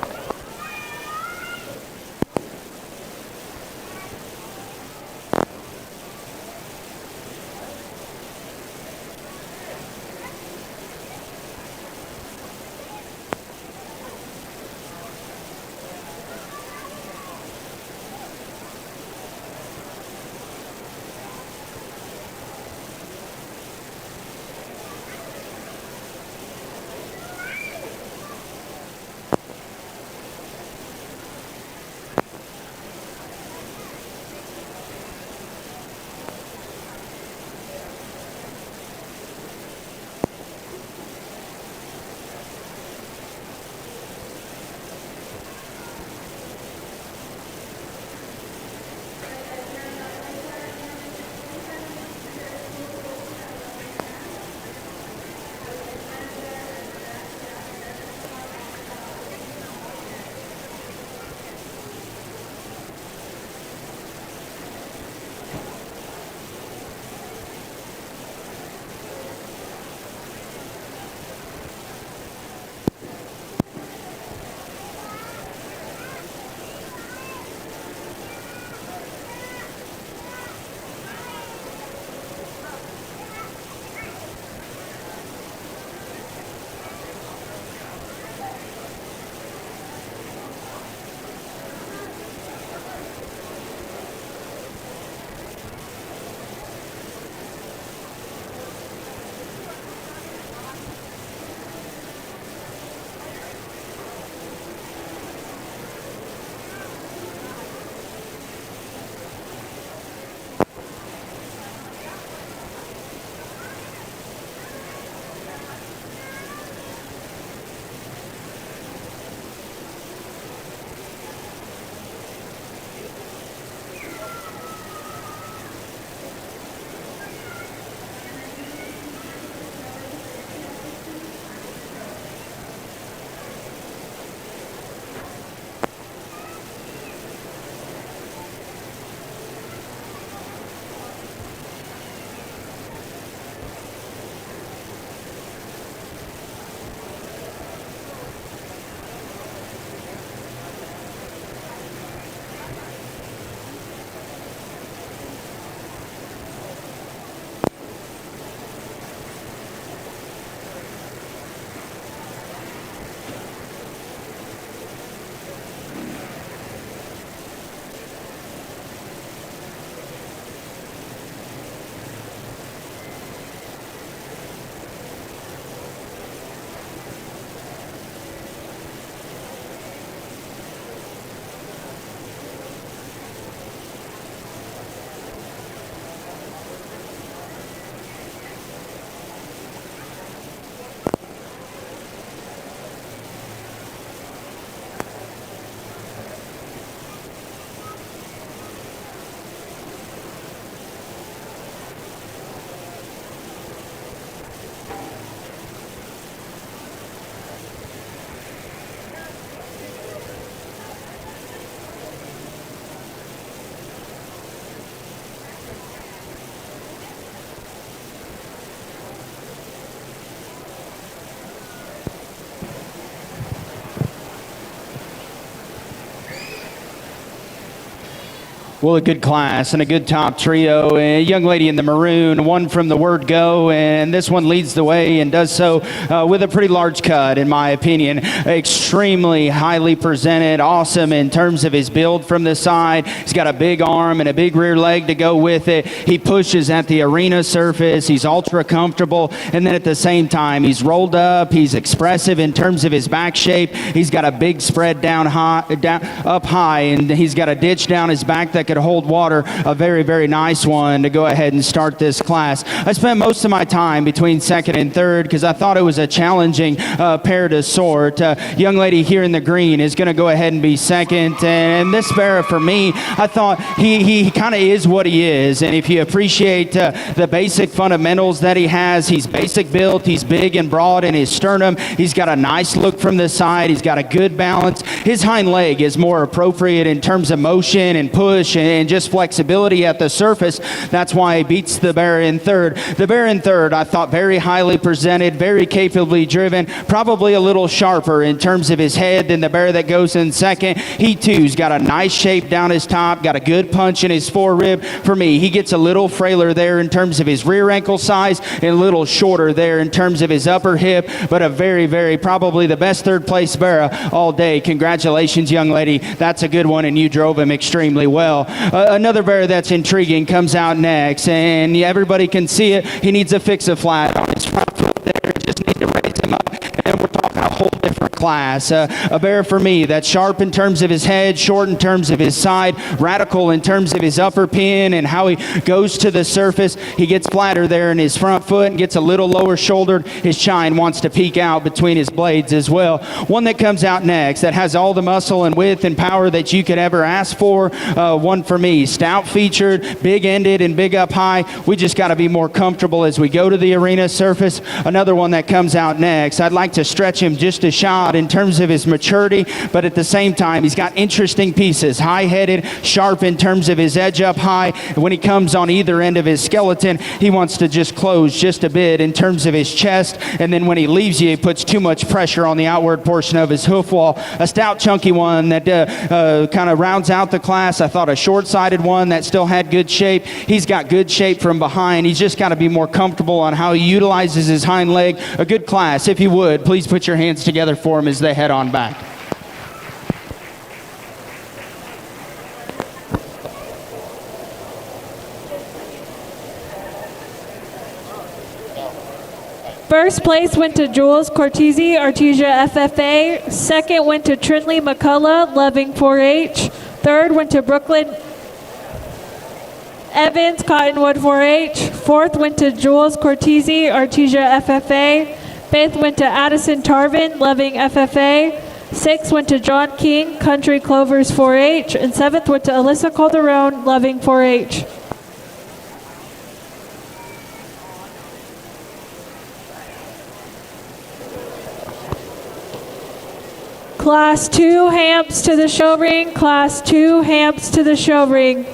Well, a good class and a good top trio. A young lady in the maroon, one from the word go, and this one leads the way and does so with a pretty large cut, in my opinion. Extremely highly presented, awesome in terms of his build from the side. He's got a big arm and a big rear leg to go with it. He pushes at the arena surface. He's ultra comfortable, and then at the same time, he's rolled up. He's expressive in terms of his back shape. He's got a big spread down high, up high, and he's got a ditch down his back that could hold water. A very, very nice one to go ahead and start this class. I spent most of my time between second and third because I thought it was a challenging pair to sort. Young lady here in the green is going to go ahead and be second, and this pair for me, I thought he kind of is what he is, and if you appreciate the basic fundamentals that he has, he's basic built, he's big and broad in his sternum, he's got a nice look from the side, he's got a good balance. His hind leg is more appropriate in terms of motion and push and just flexibility at the surface. That's why he beats the bear in third. The bear in third, I thought, very highly presented, very capably driven, probably a little sharper in terms of his head than the bear that goes in second. He too's got a nice shape down his top, got a good punch in his forerib. For me, he gets a little frailer there in terms of his rear ankle size and a little shorter there in terms of his upper hip, but a very, very probably the best third place bear all day. Congratulations, young lady. That's a good one, and you drove him extremely well. Another bear that's intriguing comes out next, and everybody can see it. He needs to fix a flat on his front foot there. Just need to raise him up, and we're talking a whole different class. A bear for me that's sharp in terms of his head, short in terms of his side, radical in terms of his upper pin and how he goes to the surface. He gets flatter there in his front foot and gets a little lower shouldered. His chine wants to peek out between his blades as well. One that comes out next that has all the muscle and width and power that you could ever ask for. One for me, stout featured, big ended and big up high. We just got to be more comfortable as we go to the arena surface. Another one that comes out next, I'd like to stretch him just a shot in terms of his maturity, but at the same time, he's got interesting pieces, high-headed, sharp in terms of his edge up high. When he comes on either end of his skeleton, he wants to just close just a bit in terms of his chest, and then when he leaves you, he puts too much pressure on the outward portion of his hoof wall. A stout, chunky one that kind of rounds out the class. I thought a short-sided one that still had good shape. He's got good shape from behind. He's just got to be more comfortable on how he utilizes his hind leg. A good class. If you would, please put your hands together for him as they head on back. First place went to Jules Cortese, Artesia FFA. Second went to Trinley McCullough, Loving 4-H. Third went to Brooklyn Evans, Cottonwood 4-H. Fourth went to Jules Cortese, Artesia FFA. Fifth went to Addison Tarvin, Loving FFA. Sixth went to John King, Country Clovers 4-H. And seventh went to Alyssa Calderon, Loving 4-H. Class 2 hamps to the show ring. Class 2 hamps to the show ring.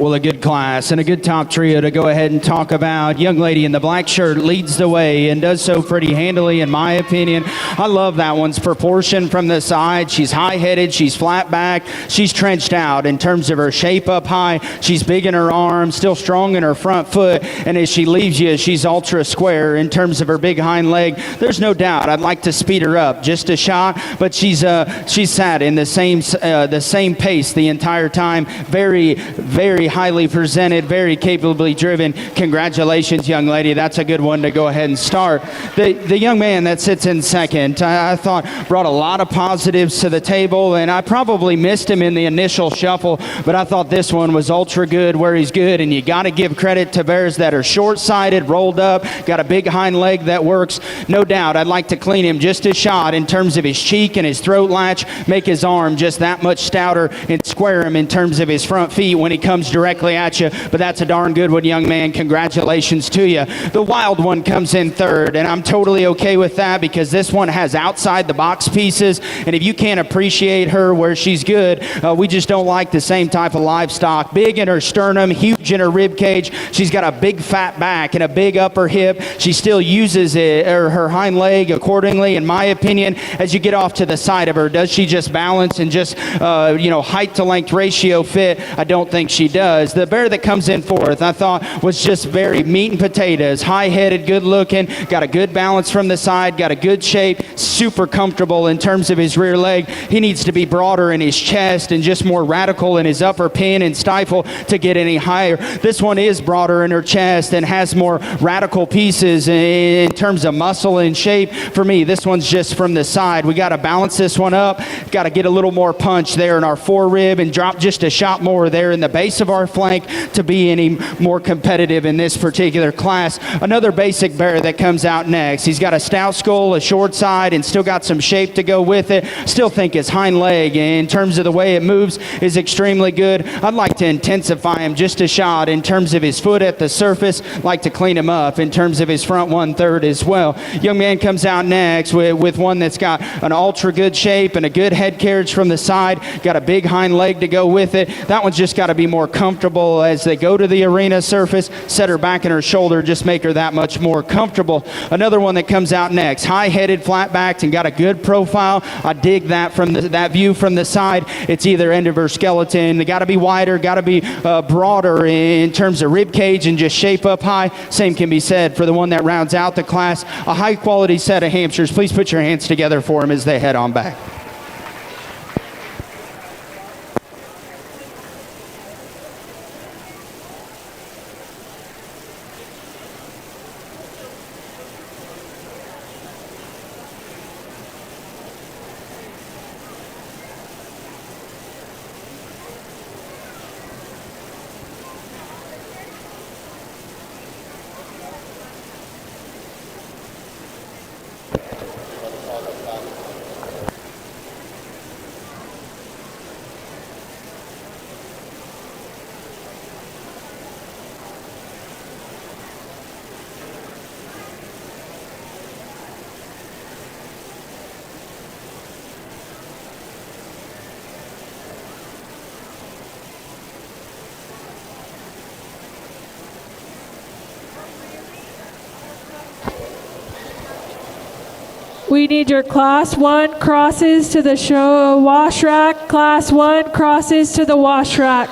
Well, a good class and a good top trio to go ahead and talk about. Young lady in the black shirt leads the way and does so pretty handily, in my opinion. I love that one's proportion from the side. She's high-headed, she's flat back, she's trenched out in terms of her shape up high. She's big in her arms, still strong in her front foot, and as she leaves you, she's ultra square in terms of her big hind leg. There's no doubt I'd like to speed her up just a shot, but she's sat in the same pace the entire time. Very, very highly presented, very capably driven. Congratulations, young lady. That's a good one to go ahead and start. The young man that sits in second, I thought brought a lot of positives to the table, and I probably missed him in the initial shuffle, but I thought this one was ultra good where he's good, and you got to give credit to bears that are short-sided, rolled up, got a big hind leg that works. No doubt, I'd like to clean him just a shot in terms of his cheek and his throat latch, make his arm just that much stouter, and square him in terms of his front feet when he comes directly at you. But that's a darn good one, young man. Congratulations to you. The wild one comes in third, and I'm totally okay with that because this one has outside the box pieces, and if you can't appreciate her where she's good, we just don't like the same type of livestock. Big in her sternum, huge in her rib cage. She's got a big fat back and a big upper hip. She still uses her hind leg accordingly, in my opinion. As you get off to the side of her, does she just balance and just height to length ratio fit? I don't think she does. The bear that comes in fourth, I thought was just very meat and potatoes, high-headed, good-looking, got a good balance from the side, got a good shape, super comfortable in terms of his rear leg. He needs to be broader in his chest and just more radical in his upper pin and stifle to get any higher. This one is broader in her chest and has more radical pieces in terms of muscle and shape. For me, this one's just from the side. We got to balance this one up, got to get a little more punch there in our forerib and drop just a shot more there in the base of our flank to be any more competitive in this particular class. Another basic bear that comes out next. He's got a stout skull, a short side, and still got some shape to go with it. Still think his hind leg, in terms of the way it moves, is extremely good. I'd like to intensify him just a shot in terms of his foot at the surface. Like to clean him up in terms of his front 1/3 as well. Young man comes out next with one that's got an ultra good shape and a good head carriage from the side. Got a big hind leg to go with it. That one's just got to be more comfortable as they go to the arena surface. Set her back in her shoulder, just make her that much more comfortable. Another one that comes out next, high-headed, flat-backed, and got a good profile. I dig that from that view from the side. It's either end of her skeleton. They got to be wider, got to be broader in terms of rib cage and just shape up high. Same can be said for the one that rounds out the class. A high-quality set of Hampshires. Please put your hands together for them as they head on back. We need your Class 1 crosses to the show wash rack. Class 1 crosses to the wash rack.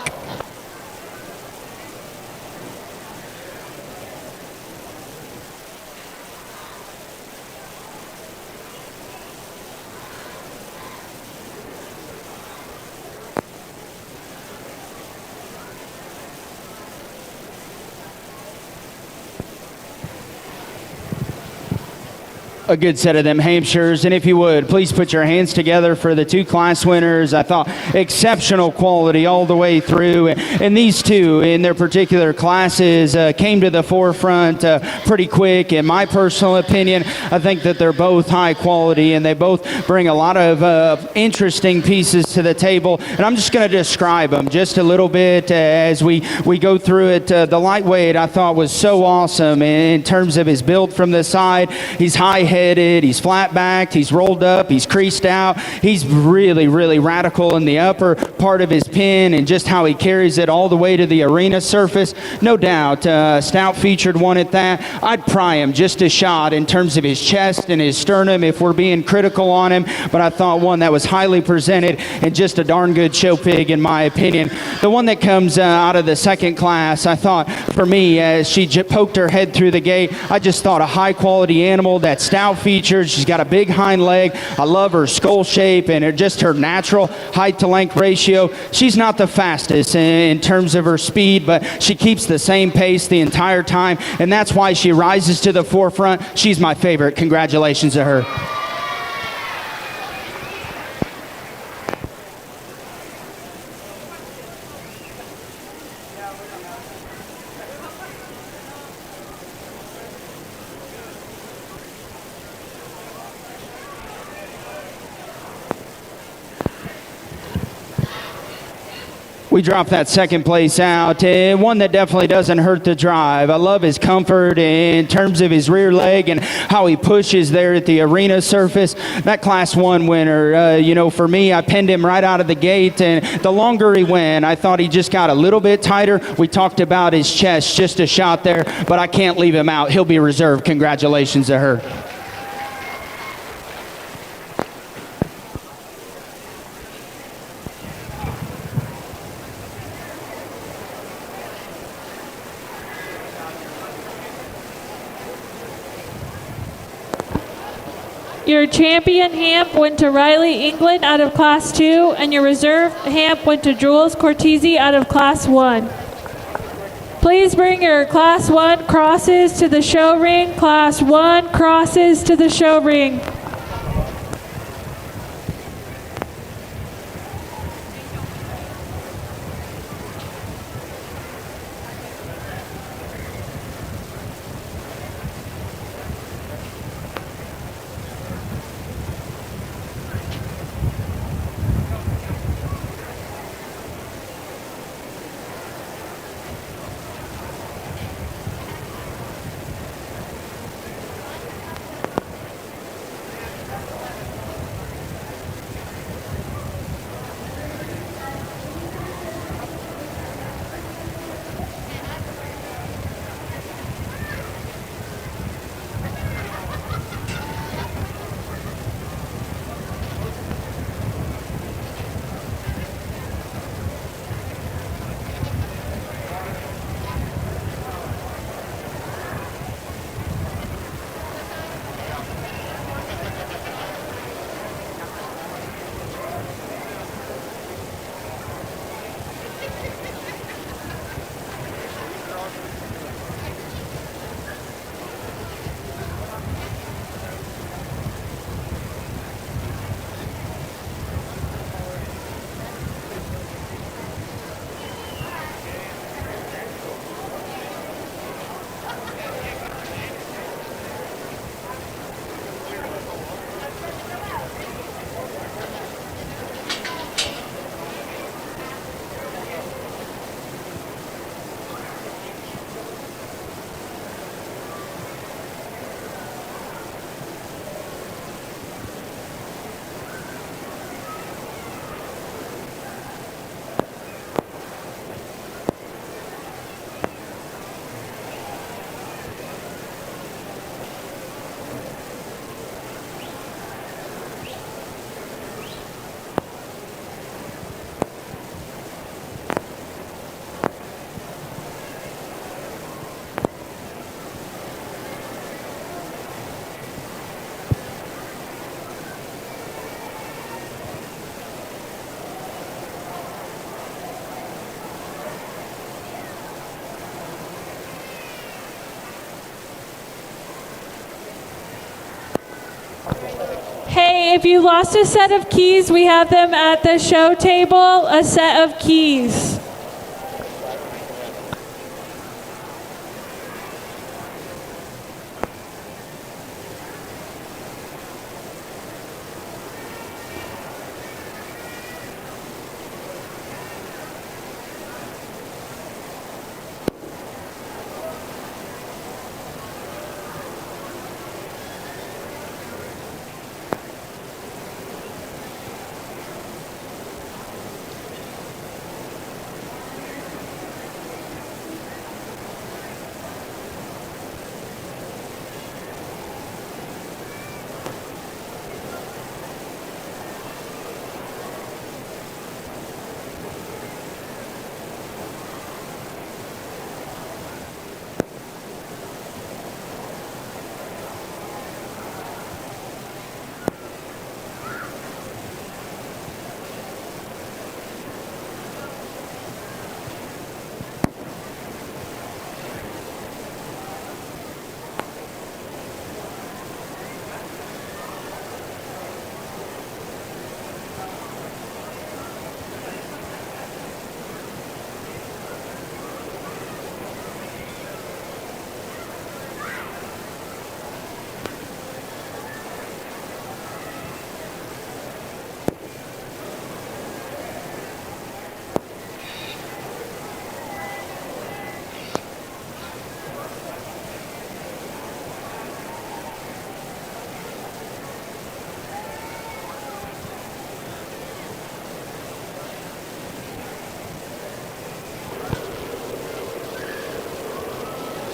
A good set of them Hampshires, and if you would, please put your hands together for the two class winners. I thought exceptional quality all the way through, and these two in their particular classes came to the forefront pretty quick. In my personal opinion, I think that they're both high quality, and they both bring a lot of interesting pieces to the table, and I'm just going to describe them just a little bit as we go through it. The lightweight I thought was so awesome in terms of his build from the side. He's high-headed, he's flat-backed, he's rolled up, he's creased out. He's really, really radical in the upper, part of his pin and just how he carries it all the way to the arena surface, no doubt, stout featured one at that. I'd pry him just a shot in terms of his chest and his sternum if we're being critical on him, but I thought one that was highly presented and just a darn good show pig in my opinion. The one that comes out of the second class, I thought, for me, as she poked her head through the gate, I just thought a high quality animal that's stout featured. She's got a big hind leg. I love her skull shape and just her natural height to length ratio. She's not the fastest in terms of her speed, but she keeps the same pace the entire time, and that's why she rises to the forefront. She's my favorite. Congratulations to her. We drop that second place out. One that definitely doesn't hurt the drive. I love his comfort in terms of his rear leg and how he pushes there at the arena surface. That Class 1 winner, for me, I pinned him right out of the gate, and the longer he went, I thought he just got a little bit tighter. We talked about his chest, just a shot there, but I can't leave him out. He'll be reserved. Congratulations to her. Your champion hamp went to Riley England out of Class 2, and your reserve hamp went to Jules Cortese out of Class 1. Please bring your Class 1 crosses to the show ring. Class 1 crosses to the show ring. Hey, if you lost a set of keys, we have them at the show table, a set of keys.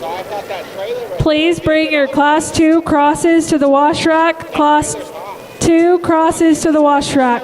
So I thought that trailer was Please bring your Class 2 crosses to the wash rack. Class 2 crosses to the wash rack.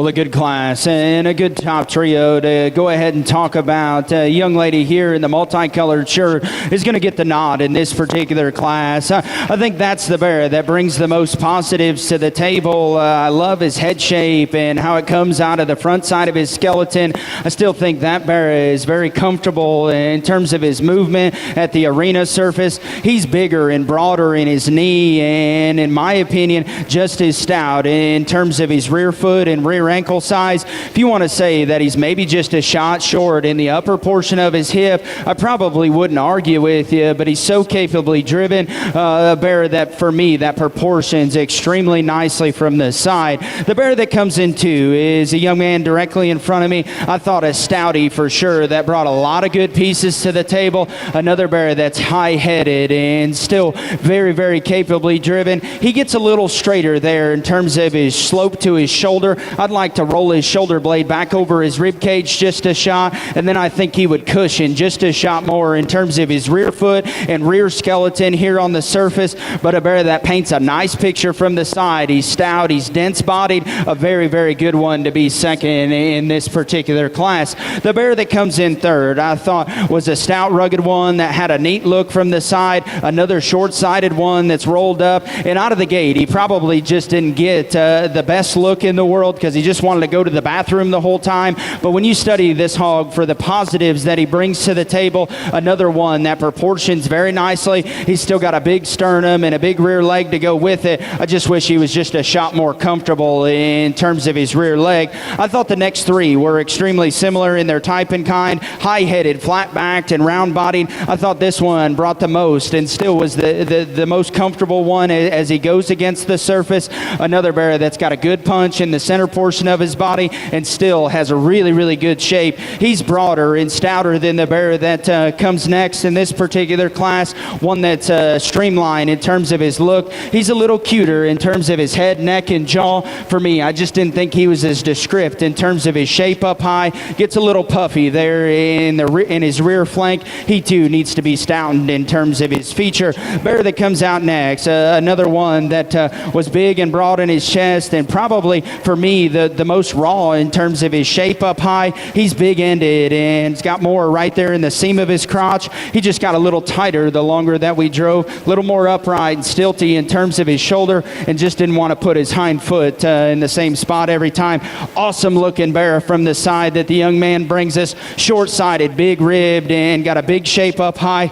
Well, a good class and a good top trio to go ahead and talk about. A young lady here in the multicolored shirt is going to get the nod in this particular class. I think that's the bear that brings the most positives to the table. I love his head shape and how it comes out of the front side of his skeleton. I still think that bear is very comfortable in terms of his movement at the arena surface. He's bigger and broader in his knee and, in my opinion, just as stout in terms of his rear foot and rear ankle size. If you want to say that he's maybe just a shot short in the upper portion of his hip, I probably wouldn't argue with you, but he's so capably driven, a bear that, for me, that proportions extremely nicely from the side. The bear that comes in two is a young man directly in front of me. I thought a stoutie for sure that brought a lot of good pieces to the table. Another bear that's high-headed and still very, very capably driven. He gets a little straighter there in terms of his slope to his shoulder. I'd like to roll his shoulder blade back over his rib cage just a shot, and then I think he would cushion just a shot more in terms of his rear foot and rear skeleton here on the surface. But a bear that paints a nice picture from the side. He's stout, he's dense bodied, a very, very good one to be second in this particular class. The bear that comes in third, I thought was a stout, rugged one that had a neat look from the side, another short-sided one that's rolled up, and out of the gate, he probably just didn't get the best look in the world because he just wanted to go to the bathroom the whole time. But when you study this hog for the positives that he brings to the table, another one that proportions very nicely. He's still got a big sternum and a big rear leg to go with it. I just wish he was just a shot more comfortable in terms of his rear leg. I thought the next three were extremely similar in their type and kind, high-headed, flat-backed, and round-bodied. I thought this one brought the most and still was the most comfortable one as he goes against the surface. Another bear that's got a good punch in the center portion of his body and still has a really, really good shape. He's broader and stouter than the bear that comes next in this particular class, one that's streamlined in terms of his look. He's a little cuter in terms of his head, neck, and jaw. For me, I just didn't think he was as descript in terms of his shape up high. Gets a little puffy there in his rear flank. He too needs to be stoutened in terms of his feature. Bear that comes out next, another one that was big and broad in his chest and probably, for me, the most raw in terms of his shape up high. He's big-ended and he's got more right there in the seam of his crotch. He just got a little tighter the longer that we drove, a little more upright and stilty in terms of his shoulder, and just didn't want to put his hind foot in the same spot every time. Awesome looking bear from the side that the young man brings us. Short-sided, big-ribbed, and got a big shape up high.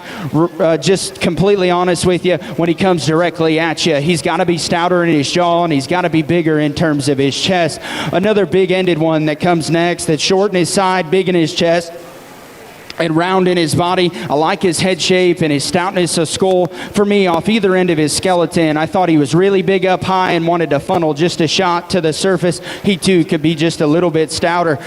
Just completely honest with you, when he comes directly at you, he's got to be stouter in his jaw and he's got to be bigger in terms of his chest. Another big-ended one that comes next that's short in his side, big in his chest, and round in his body. I like his head shape and his stoutness of skull. For me, off either end of his skeleton, I thought he was really big up high and wanted to funnel just a shot to the surface. He too could be just a little bit stouter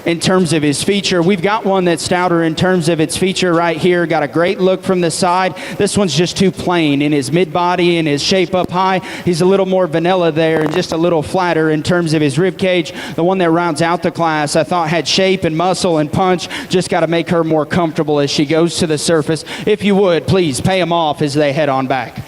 in terms of his feature. We've got one that's stouter in terms of its feature right here. Got a great look from the side. This one's just too plain in his mid-body and his shape up high. He's a little more vanilla there and just a little flatter in terms of his rib cage. The one that rounds out the class, I thought had shape and muscle and punch. Just got to make her more comfortable as she goes to the surface. If you would, please pay them off as they head on back.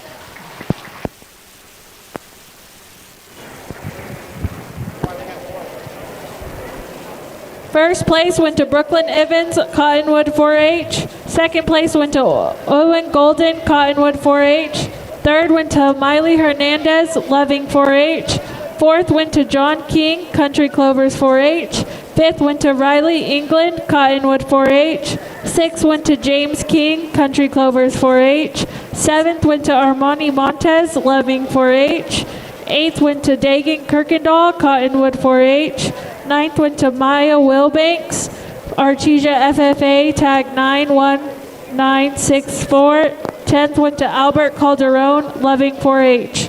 First place went to Brooklyn Evans, Cottonwood 4-H. Second place went to Owen Golden, Cottonwood 4-H. Third went to Miley Hernandez, Loving 4-H. Fourth went to John King, Country Clovers 4-H. Fifth went to Riley England, Cottonwood 4-H. Sixth went to James King, Country Clovers 4-H. Seventh went to Armani Montez, Loving 4-H. Eighth went to Dagan Kirkendall, Cottonwood 4-H. Ninth went to Maya Wilbanks, Artesia FFA, tag 91964. 10th went to Albert Calderon, Loving 4-H.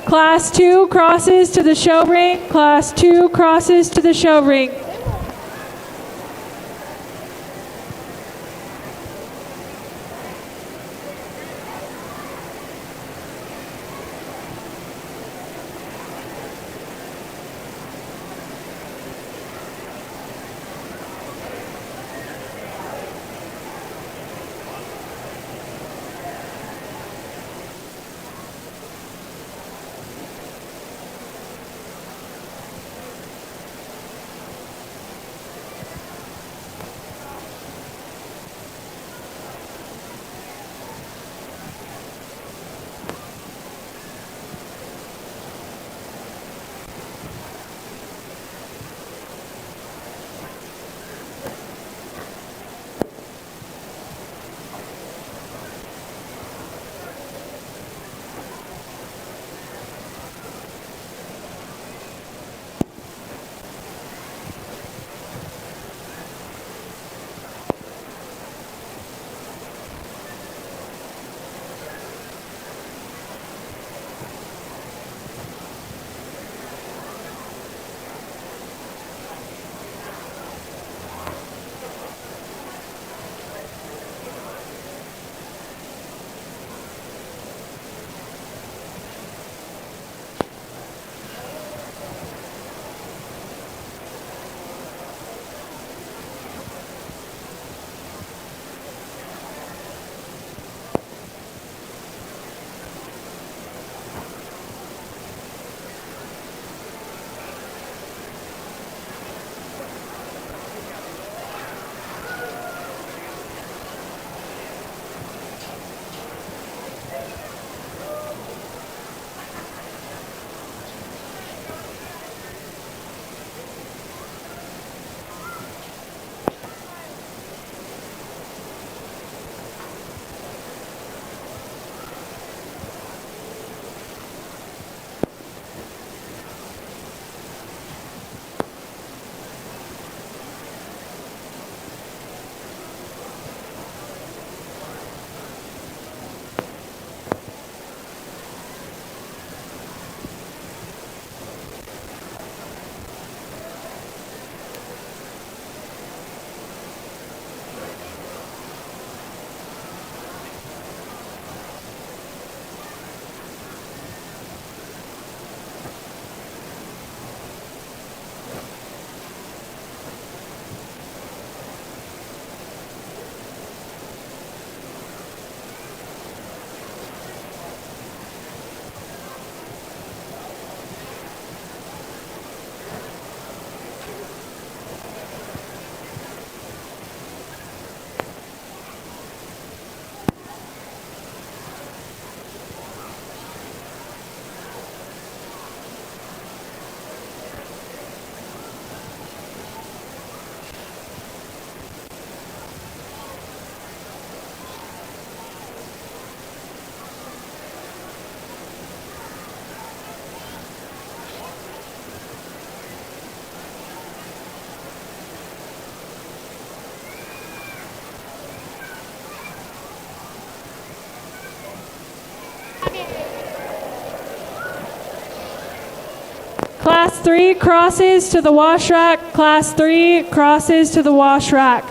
Class 2 crosses to the show ring. Class 2 crosses to the show ring. Class 3 crosses to the wash rack. Class 3 crosses to the wash rack.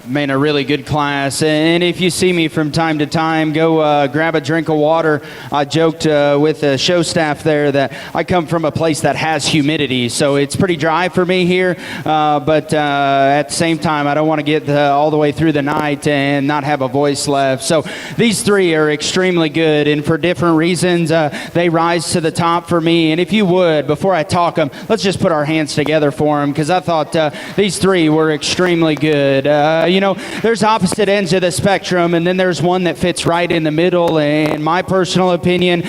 Man, a really good class. And if you see me from time to time, go grab a drink of water. I joked with the show staff there that I come from a place that has humidity, so it's pretty dry for me here. But at the same time, I don't want to get all the way through the night and not have a voice left. So these three are extremely good, and for different reasons, they rise to the top for me. And if you would, before I talk them, let's just put our hands together for them, because I thought these three were extremely good. You know, there's opposite ends of the spectrum, and then there's one that fits right in the middle. In my personal opinion,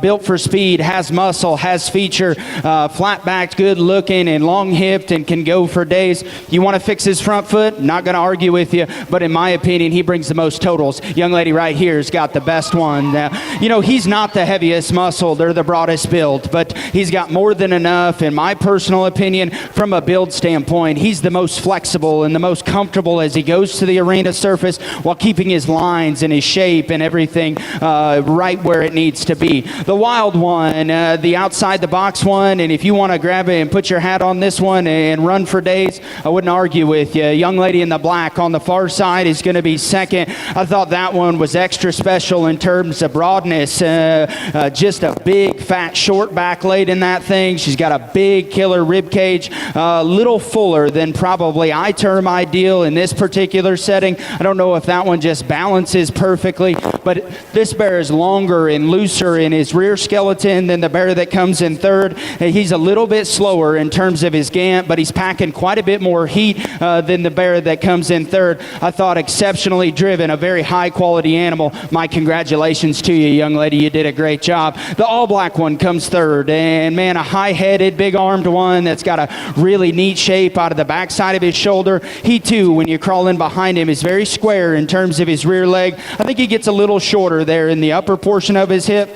built for speed, has muscle, has feature, flat-backed, good-looking, and long-hipped, and can go for days. You want to fix his front foot? Not going to argue with you, but in my opinion, he brings the most totals. Young lady right here has got the best one. You know, he's not the heaviest muscled or the broadest built, but he's got more than enough. In my personal opinion, from a build standpoint, he's the most flexible and the most comfortable as he goes to the arena surface while keeping his lines and his shape and everything right where it needs to be. The wild one, the outside the box one, and if you want to grab it and put your hat on this one and run for days, I wouldn't argue with you. Young lady in the black on the far side is going to be second. I thought that one was extra special in terms of broadness. Just a big, fat, short back laid in that thing. She's got a big killer rib cage, a little fuller than probably I term ideal in this particular setting. I don't know if that one just balances perfectly, but this bear is longer and looser in his rear skeleton than the bear that comes in third. He's a little bit slower in terms of his gant, but he's packing quite a bit more heat than the bear that comes in third. I thought exceptionally driven, a very high quality animal. My congratulations to you, young lady. You did a great job. The all black one comes third, and man, a high-headed, big-armed one that's got a really neat shape out of the backside of his shoulder. He too, when you crawl in behind him, is very square in terms of his rear leg. I think he gets a little shorter there in the upper portion of his hip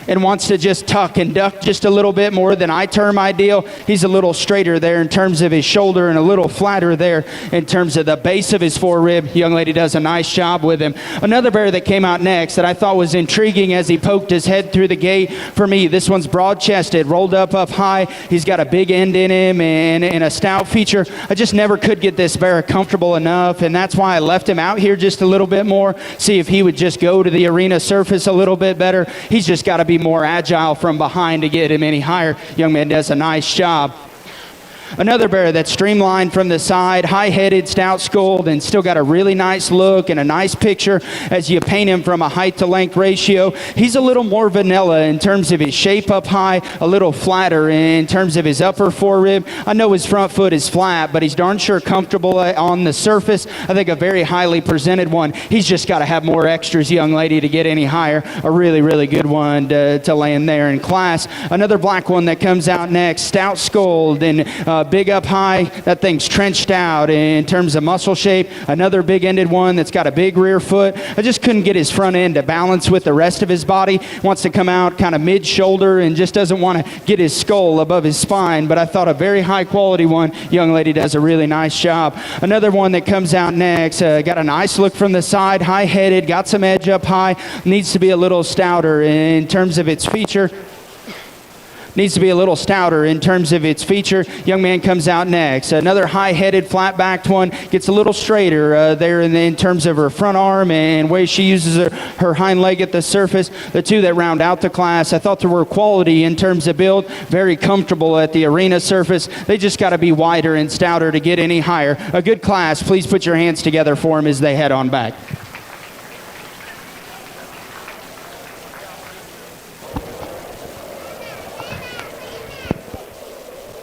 and wants to just tuck and duck just a little bit more than I term ideal. He's a little straighter there in terms of his shoulder and a little flatter there in terms of the base of his forerib. Young lady does a nice job with him. Another bear that came out next that I thought was intriguing as he poked his head through the gate for me, this one's broad-chested, rolled up high. He's got a big end in him and a stout feature. I just never could get this bear comfortable enough, and that's why I left him out here just a little bit more, see if he would just go to the arena surface a little bit better. He's just got to be more agile from behind to get him any higher. Young man does a nice job. Another bear that's streamlined from the side, high-headed, stout-skulled, and still got a really nice look and a nice picture as you paint him from a height-to-length ratio. He's a little more vanilla in terms of his shape up high, a little flatter in terms of his upper forerib. I know his front foot is flat, but he's darn sure comfortable on the surface. I think a very highly presented one. He's just got to have more extras, young lady, to get any higher. A really, really good one to land there in class. Another black one that comes out next, stout-skulled and big up high. That thing's trenched out in terms of muscle shape. Another big-ended one that's got a big rear foot. I just couldn't get his front end to balance with the rest of his body. Wants to come out kind of mid-shoulder and just doesn't want to get his skull above his spine, but I thought a very high-quality one. Young lady does a really nice job. Another one that comes out next, got a nice look from the side, high-headed, got some edge up high, needs to be a little stouter in terms of its feature. Needs to be a little stouter in terms of its feature. Young man comes out next. Another high-headed, flat-backed one. Gets a little straighter there in terms of her front arm and way she uses her hind leg at the surface. The two that round out the class, I thought there were quality in terms of build. Very comfortable at the arena surface. They just got to be wider and stouter to get any higher. A good class. Please put your hands together for them as they head on back.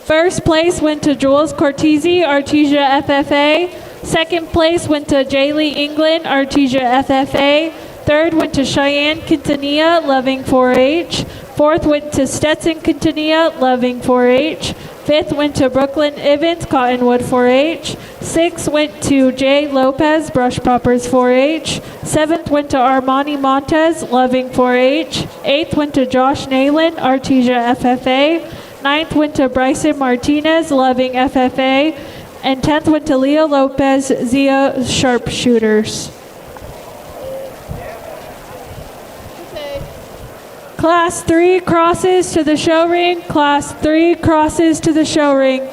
First place went to Jules Cortese, Artesia FFA. Second place went to Jaylee England, Artesia FFA. Third went to Cheyenne Quintanilla, Loving 4-H. Fourth went to Stetson Quintanilla, Loving 4-H. Fifth went to Brooklyn Evans, Cottonwood 4-H. Sixth went to Jay Lopez, Brush Poppers 4-H. Seventh went to Armani Montez, Loving 4-H. Eighth went to Josh Nayland, Artesia FFA. Ninth went to Bryson Martinez, Loving FFA. And 10th went to Leo Lopez, Zia Sharpshooters. Class 3 crosses to the show ring. Class 3 crosses to the show ring.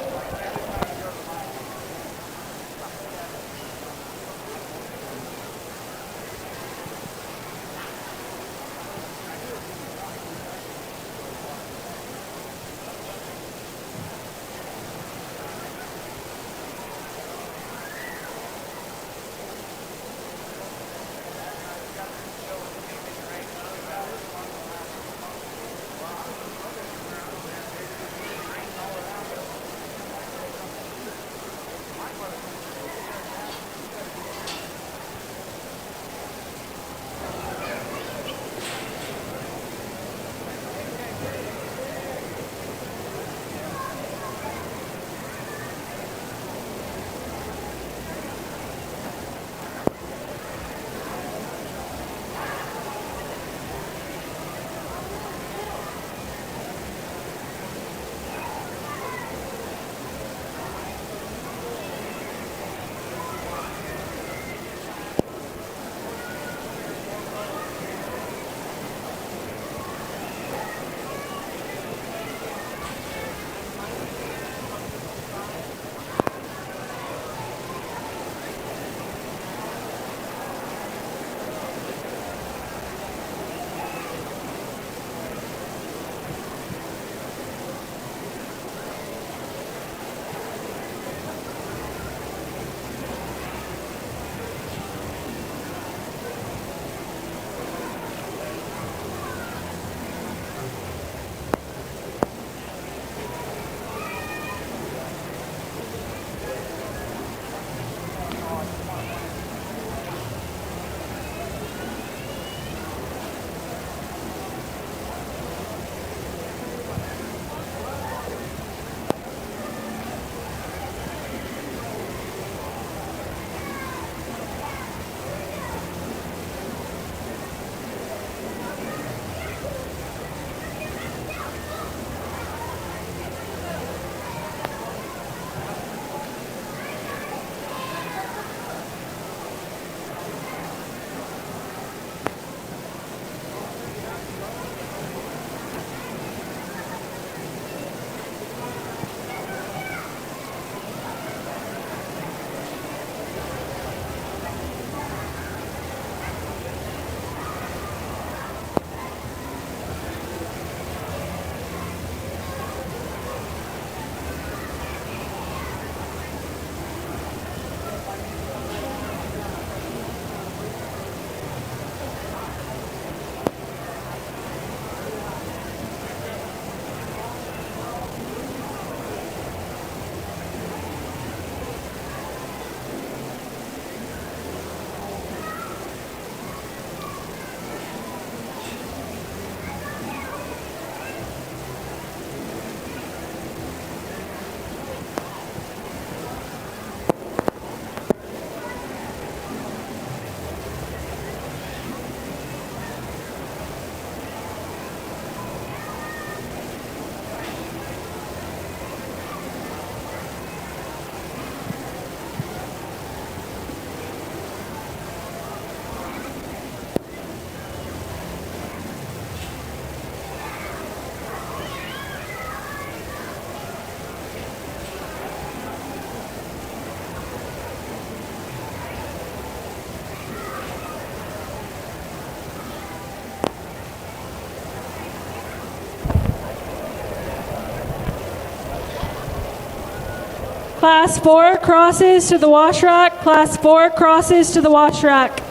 Class 4 crosses to the wash rack. Class 4 crosses to the wash rack.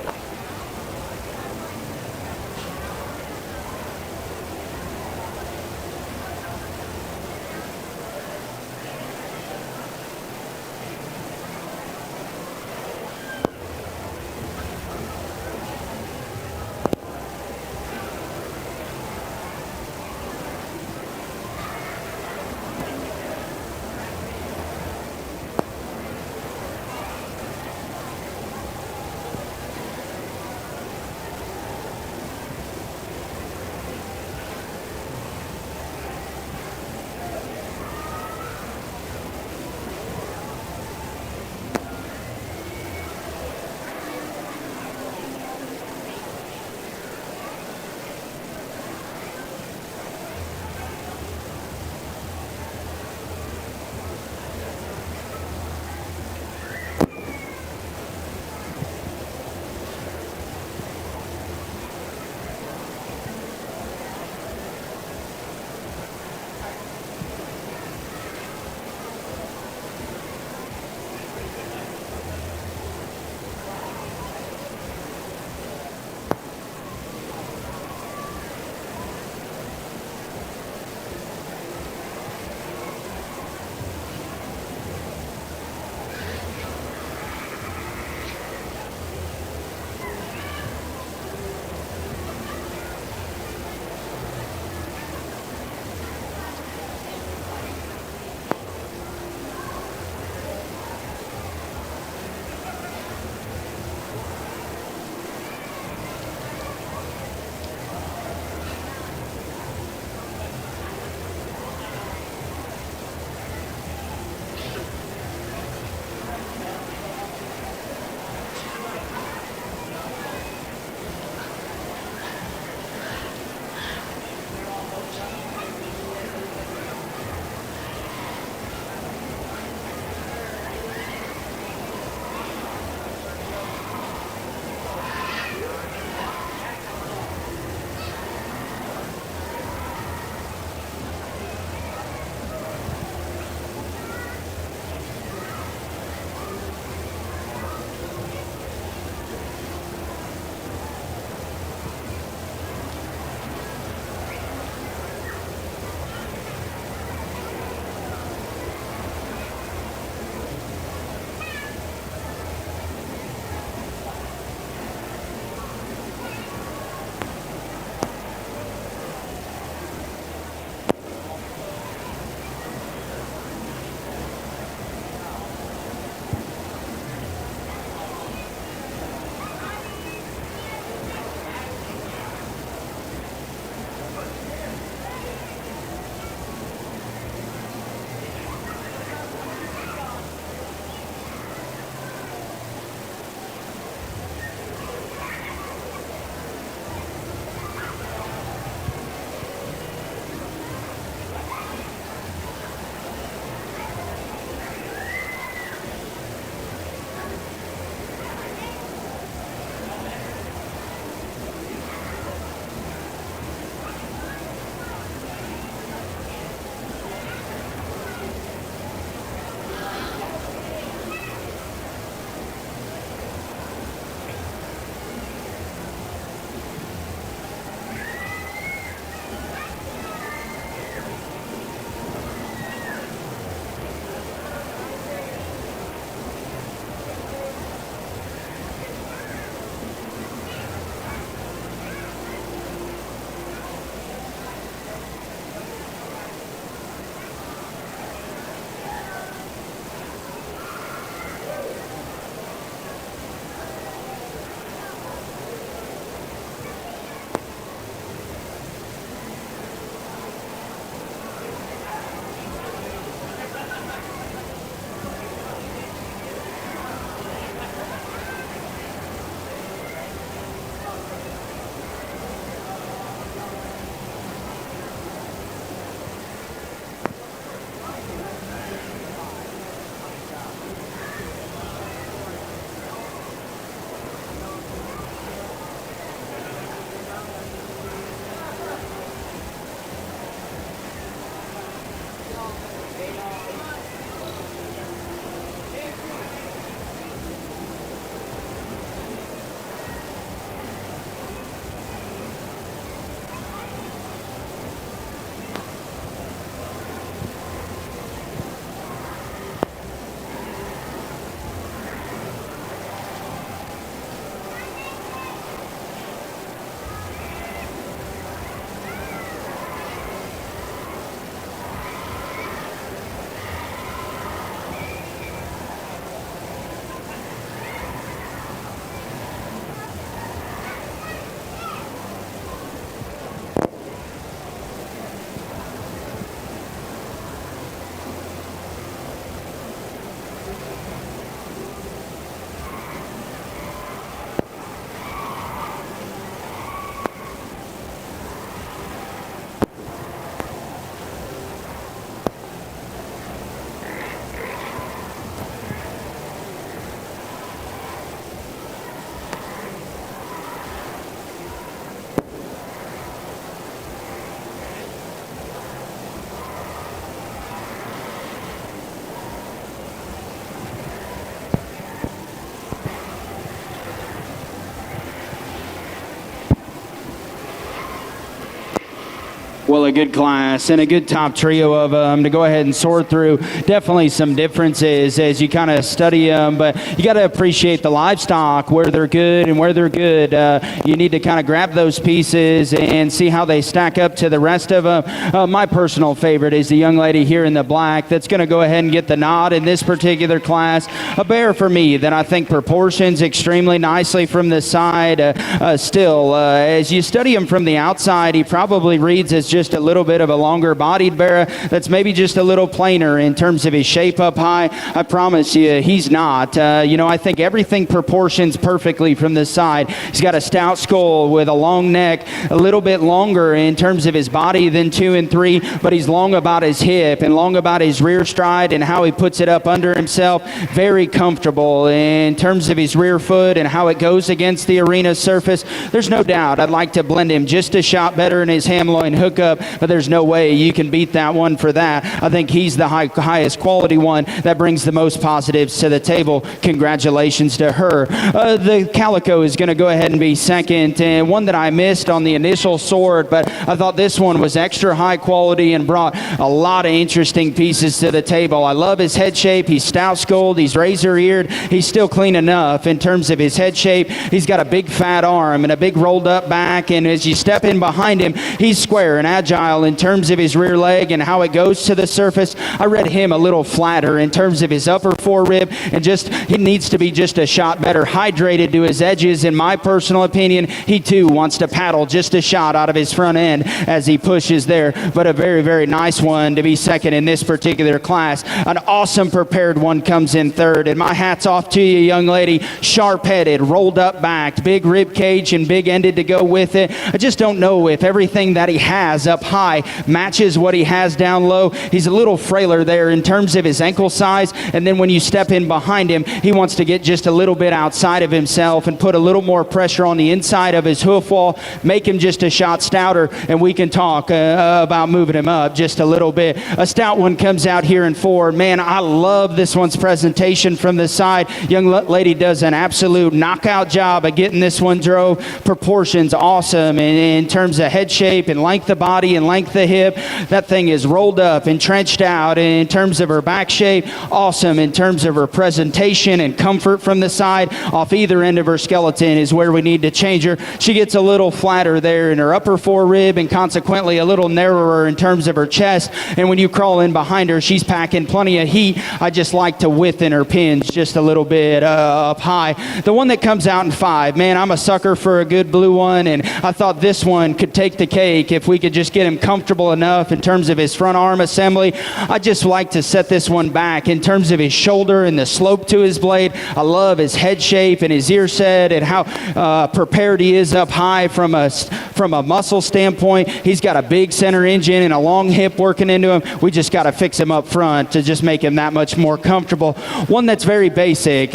Well, a good class and a good top trio of them to go ahead and sort through. Definitely some differences as you kind of study them, but you got to appreciate the livestock, where they're good and where they're good. You need to kind of grab those pieces and see how they stack up to the rest of them. My personal favorite is the young lady here in the black that's going to go ahead and get the nod in this particular class. A bear for me that I think proportions extremely nicely from the side. Still, as you study him from the outside, he probably reads as just a little bit of a longer bodied bear that's maybe just a little plainer in terms of his shape up high. I promise you, he's not. I think everything proportions perfectly from the side. He's got a stout skull with a long neck, a little bit longer in terms of his body than 2 and 3, but he's long about his hip and long about his rear stride and how he puts it up under himself. Very comfortable in terms of his rear foot and how it goes against the arena surface. There's no doubt I'd like to blend him just a shot better in his hamloin hookup, but there's no way you can beat that one for that. I think he's the highest quality one that brings the most positives to the table. Congratulations to her. The Calico is going to go ahead and be second, and one that I missed on the initial sort, but I thought this one was extra high quality and brought a lot of interesting pieces to the table. I love his head shape. He's stout-skulled. He's razor-eared. He's still clean enough in terms of his head shape. He's got a big fat arm and a big rolled-up back, and as you step in behind him, he's square and agile in terms of his rear leg and how it goes to the surface. I read him a little flatter in terms of his upper forerib, and he needs to be just a shot better hydrated to his edges. In my personal opinion, he too wants to paddle just a shot out of his front end as he pushes there, but a very, very nice one to be second in this particular class. An awesome prepared one comes in third, and my hat's off to you, young lady. Sharp-headed, rolled-up backed, big rib cage and big-ended to go with it. I just don't know if everything that he has up high matches what he has down low. He's a little frailer there in terms of his ankle size, and then when you step in behind him, he wants to get just a little bit outside of himself and put a little more pressure on the inside of his hoof wall, make him just a shot stouter, and we can talk about moving him up just a little bit. A stout one comes out here in 4. Man, I love this one's presentation from the side. Young lady does an absolute knockout job of getting this one drove. Proportions awesome in terms of head shape and length of body and length of hip. That thing is rolled up and trenched out in terms of her back shape. Awesome in terms of her presentation and comfort from the side. Off either end of her skeleton is where we need to change her. She gets a little flatter there in her upper forerib and consequently a little narrower in terms of her chest. And when you crawl in behind her, she's packing plenty of heat. I just like to width in her pins just a little bit up high. The one that comes out in 5, man, I'm a sucker for a good blue one, and I thought this one could take the cake if we could just get him comfortable enough in terms of his front arm assembly. I just like to set this one back in terms of his shoulder and the slope to his blade. I love his head shape and his ear set and how prepared he is up high from a muscle standpoint. He's got a big center engine and a long hip working into him. We just got to fix him up front to just make him that much more comfortable. One that's very basic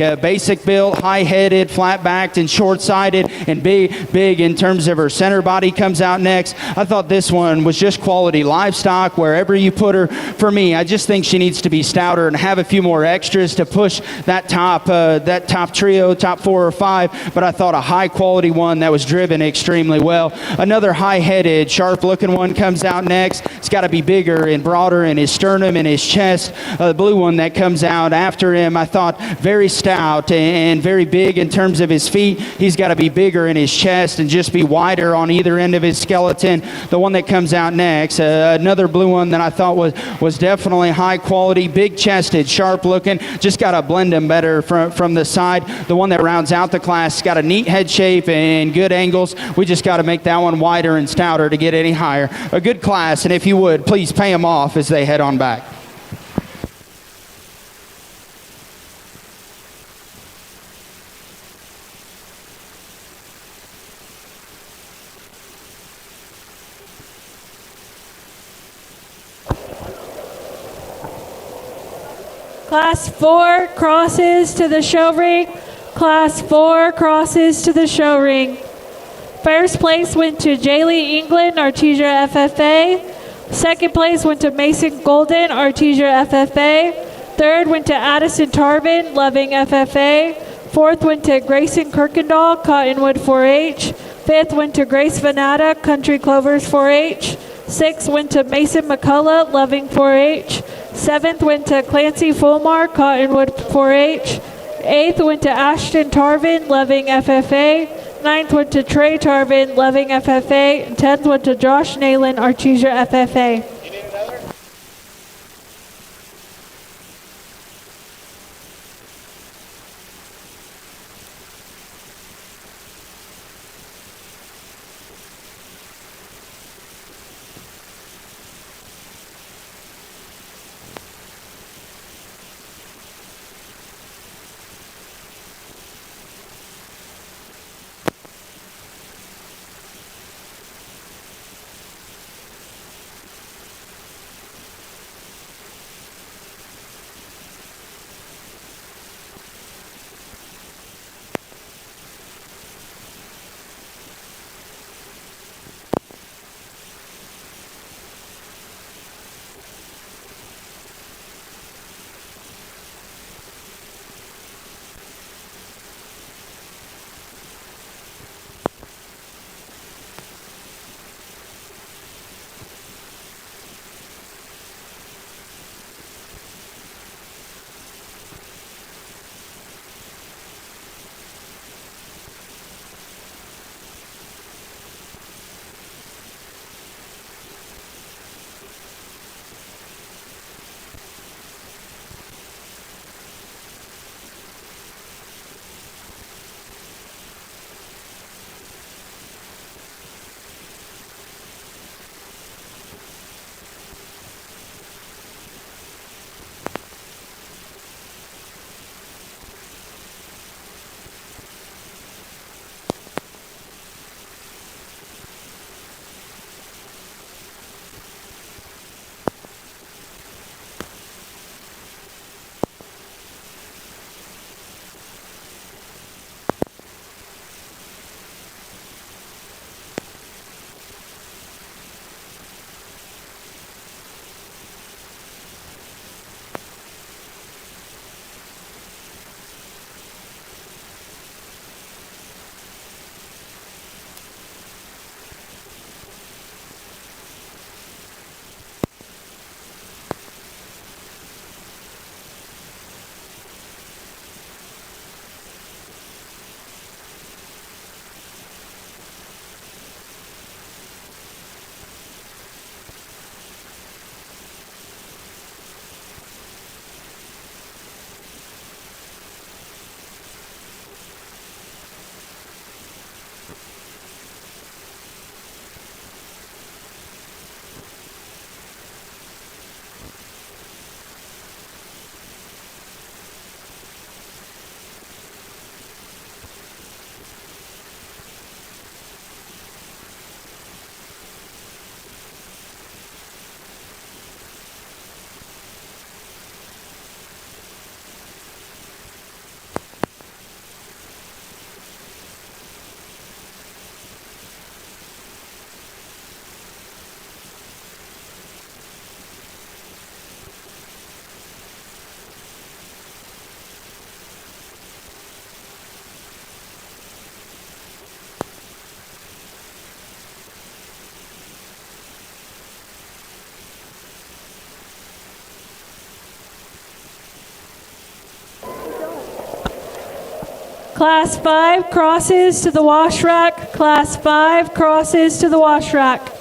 built, high-headed, flat-backed, and short-sided, and big in terms of her center body comes out next. I thought this one was just quality livestock wherever you put her. For me, I just think she needs to be stouter and have a few more extras to push that top trio, top 4 or 5, but I thought a high-quality one that was driven extremely well. Another high-headed, sharp-looking one comes out next. It's got to be bigger and broader in his sternum and his chest. The blue one that comes out after him, I thought very stout and very big in terms of his feet. He's got to be bigger in his chest and just be wider on either end of his skeleton. The one that comes out next, another blue one that I thought was definitely high quality, big chested, sharp looking. Just got to blend them better from the side. The one that rounds out the class got a neat head shape and good angles. We just got to make that one wider and stouter to get any higher. A good class, and if you would, please pay them off as they head on back. Class 4 crosses to the show ring. Class 4 crosses to the show ring. First place went to Jaylee England, Artesia FFA. Second place went to Mason Golden, Artesia FFA. Third went to Addison Tarvin, Loving FFA. Fourth went to Grayson Kirkendall, Cottonwood 4-H. Fifth went to Grace Vanata, Country Clovers 4-H. 6th went to Mason McCullough, Loving 4-H. 7th went to Clancy Fulmar, Cottonwood 4-H. 8th went to Ashton Tarvin, Loving FFA. 9th went to Trey Tarvin, Loving FFA. And 10th went to Josh Nalen, Artesia FFA. You need another? Class 5 crosses to the wash rack. Class 5 crosses to the wash rack.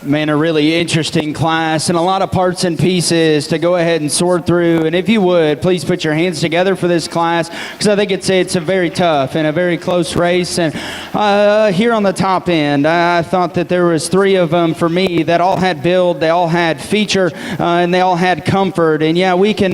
Man, a really interesting class and a lot of parts and pieces to go ahead and sort through. And if you would, please put your hands together for this class, because I think it's a very tough and a very close race. And here on the top end, I thought that there was 3 of them for me that all had build, they all had feature, and they all had comfort. And yeah, we can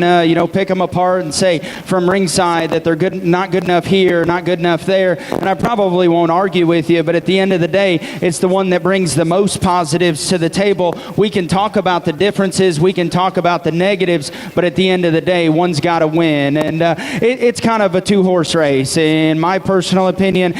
pick them apart and say from ringside that they're good, not good enough here, not good enough there. And I probably won't argue with you, but at the end of the day, it's the one that brings the most positives to the table. We can talk about the differences, we can talk about the negatives, but at the end of the day, one's got to win. And it's kind of a 2-horse race, in my personal opinion,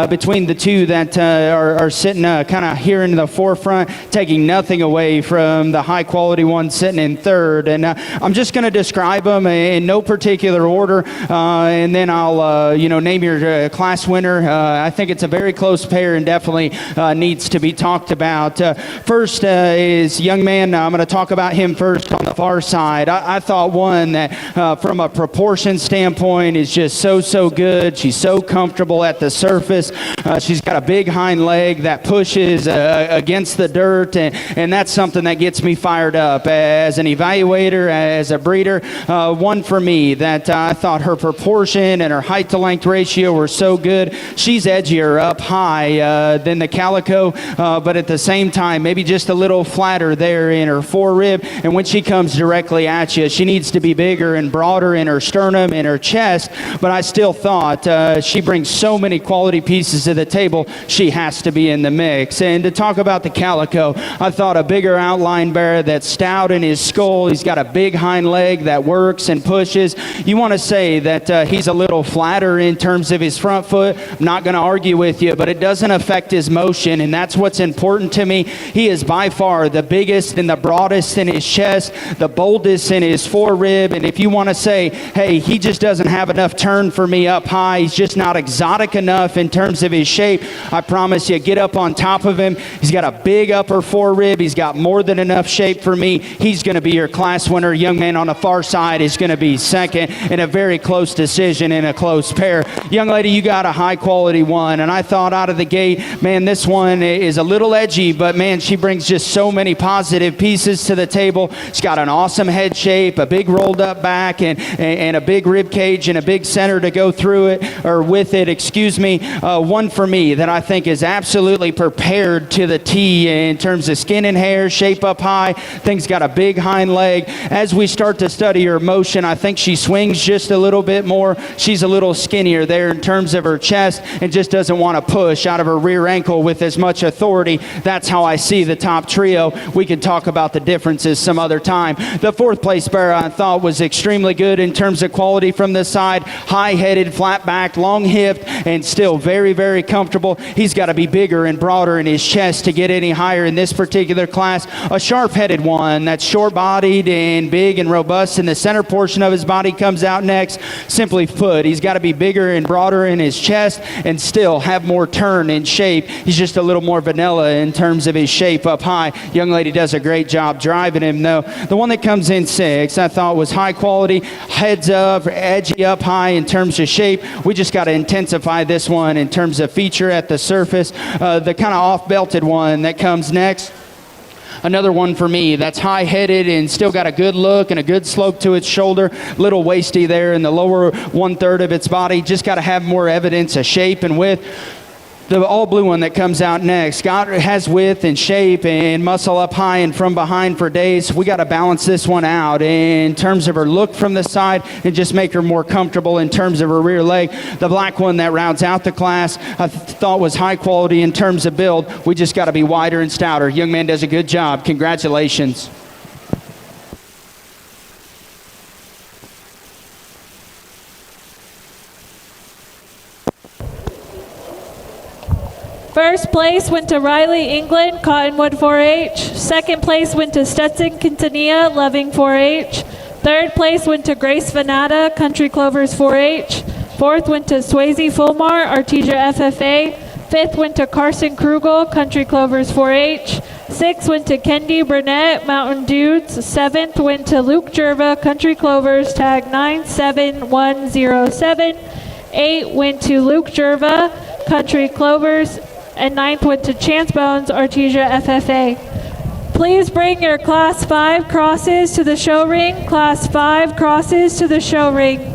between the 2 that are sitting kind of here in the forefront, taking nothing away from the high quality one sitting in third. And I'm just going to describe them in no particular order, and then I'll name your class winner. I think it's a very close pair and definitely needs to be talked about. First is young man. I'm going to talk about him first on the far side. I thought one that from a proportion standpoint is just so good. She's so comfortable at the surface. She's got a big hind leg that pushes against the dirt, and that's something that gets me fired up as an evaluator, as a breeder. One for me that I thought her proportion and her height to length ratio were so good. She's edgier up high than the calico, but at the same time, maybe just a little flatter there in her forerib. And when she comes directly at you, she needs to be bigger and broader in her sternum and her chest. But I still thought she brings so many quality pieces to the table, she has to be in the mix. And to talk about the calico, I thought a bigger outline bearer that's stout in his skull. He's got a big hind leg that works and pushes. You want to say that he's a little flatter in terms of his front foot. I'm not going to argue with you, but it doesn't affect his motion, and that's what's important to me. He is by far the biggest and the broadest in his chest, the boldest in his forerib. And if you want to say, hey, he just doesn't have enough turn for me up high, he's just not exotic enough in terms of his shape, I promise you, get up on top of him. He's got a big upper forerib. He's got more than enough shape for me. He's going to be your class winner. Young man on the far side is going to be second in a very close decision in a close pair. Young lady, you got a high quality one, and I thought out of the gate, man, this one is a little edgy, but man, she brings just so many positive pieces to the table. She's got an awesome head shape, a big rolled up back, and a big rib cage and a big center to go through it, or with it, excuse me. One for me that I think is absolutely prepared to the T in terms of skin and hair, shape up high. Thing's got a big hind leg. As we start to study her motion, I think she swings just a little bit more. She's a little skinnier there in terms of her chest and just doesn't want to push out of her rear ankle with as much authority. That's how I see the top trio. We can talk about the differences some other time. The 4th place bearer I thought was extremely good in terms of quality from the side. High-headed, flat-backed, long-hipped, and still very comfortable. He's got to be bigger and broader in his chest to get any higher in this particular class. A sharp-headed one that's short-bodied and big and robust, and the center portion of his body comes out next. Simply put, he's got to be bigger and broader in his chest and still have more turn and shape. He's just a little more vanilla in terms of his shape up high. Young lady does a great job driving him, though. The one that comes in 6th I thought was high quality, heads up, edgy up high in terms of shape. We just got to intensify this one in terms of feature at the surface. The kind of off-belted one that comes next, another one for me that's high-headed and still got a good look and a good slope to its shoulder. Little waisty there in the lower 1/3 of its body. Just got to have more evidence of shape and width. The all blue one that comes out next has width and shape and muscle up high and from behind for days. We got to balance this one out in terms of her look from the side and just make her more comfortable in terms of her rear leg. The black one that rounds out the class I thought was high quality in terms of build. We just got to be wider and stouter. Young man does a good job. Congratulations. First place went to Riley England, Cottonwood 4-H. Second place went to Stetson Quintanilla, Loving 4-H. Third place went to Grace Venata, Country Clovers 4-H. Fourth went to Swayze Fulmar, Artesia FFA. Fifth went to Carson Krugel, Country Clovers 4-H. Sixth went to Kendi Burnett, Mountain Dudes. Seventh went to Luke Jerva, Country Clovers, tag 97107. 8 went to Luke Jerva, Country Clovers, and 9th went to Chance Bones, Artesia FFA. Please bring your Class 5 crosses to the show ring. Class 5 crosses to the show ring.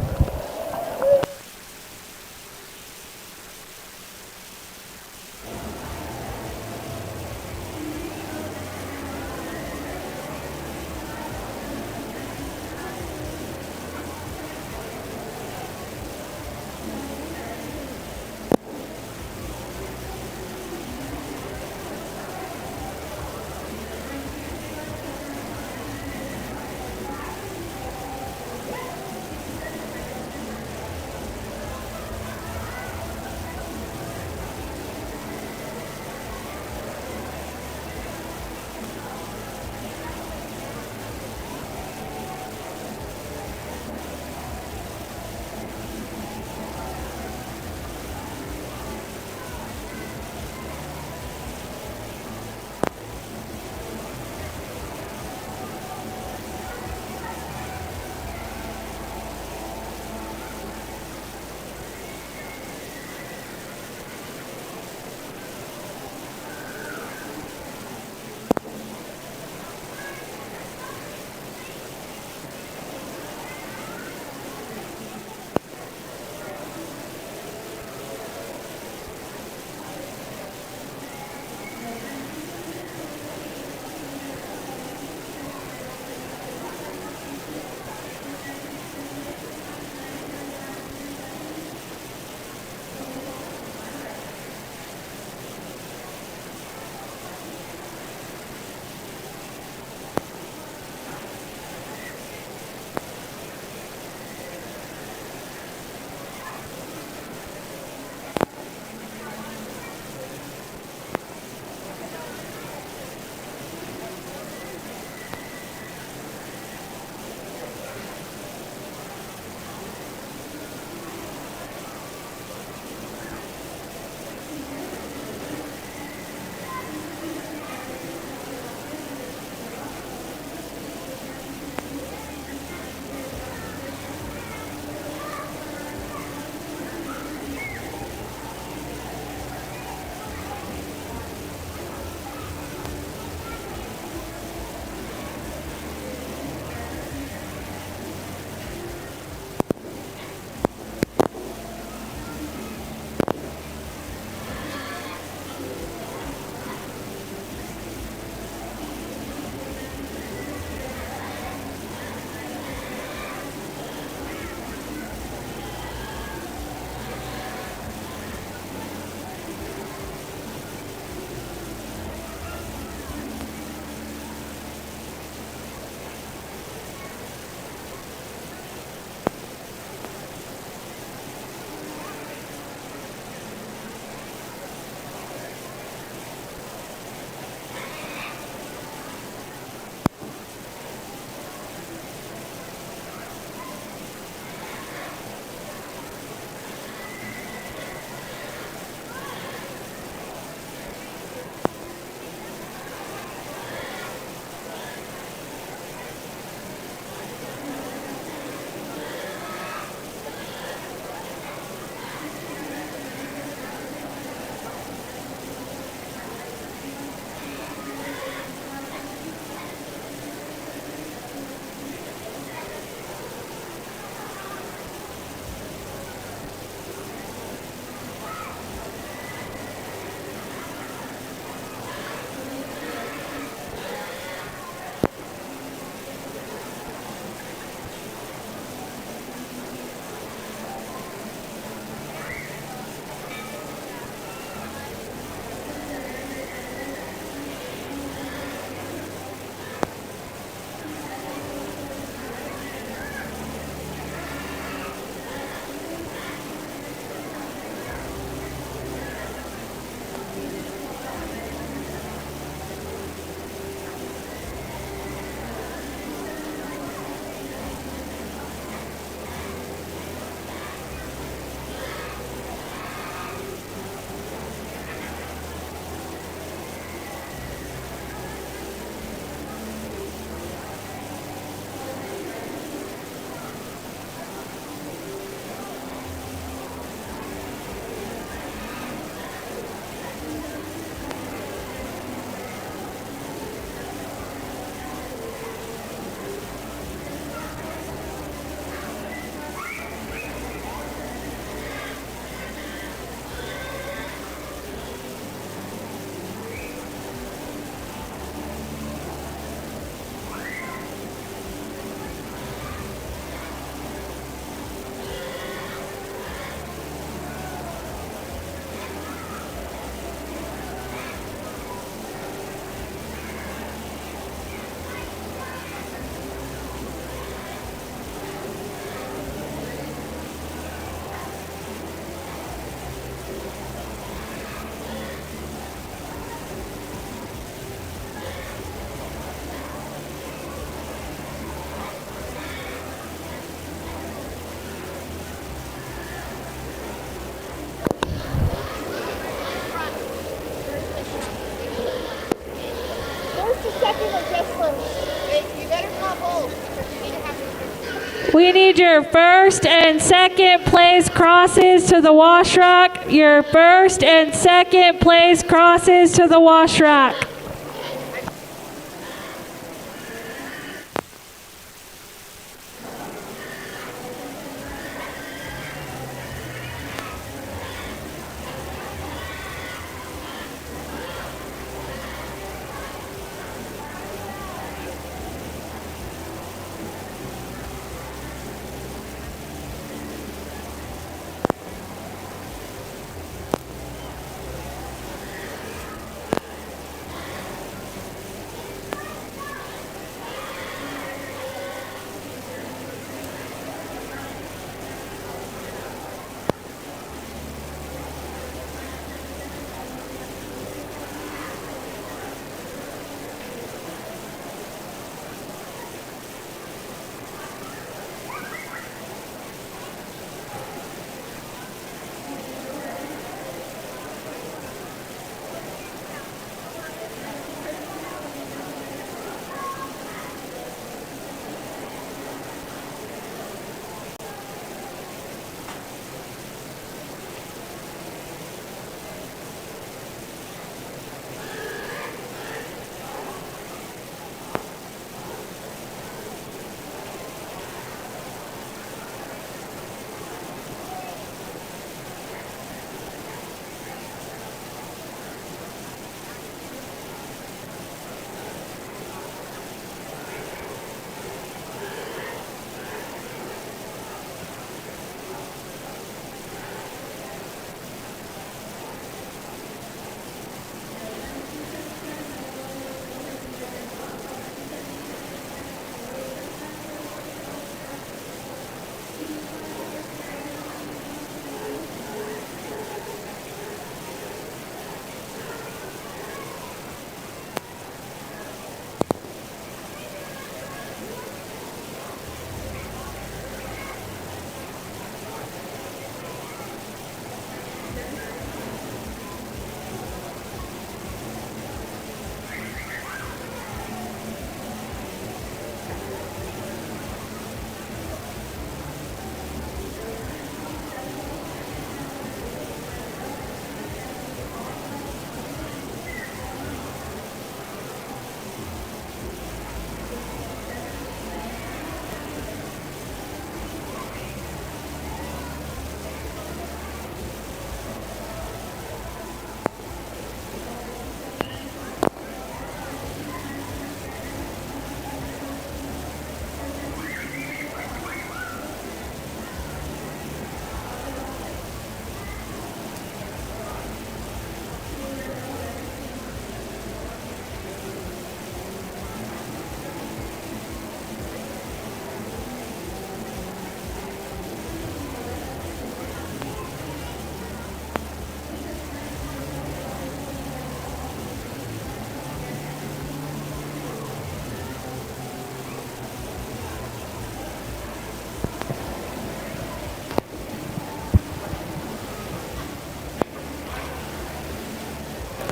We need your first and second place crosses to the wash rack. Your first and second place crosses to the wash rack.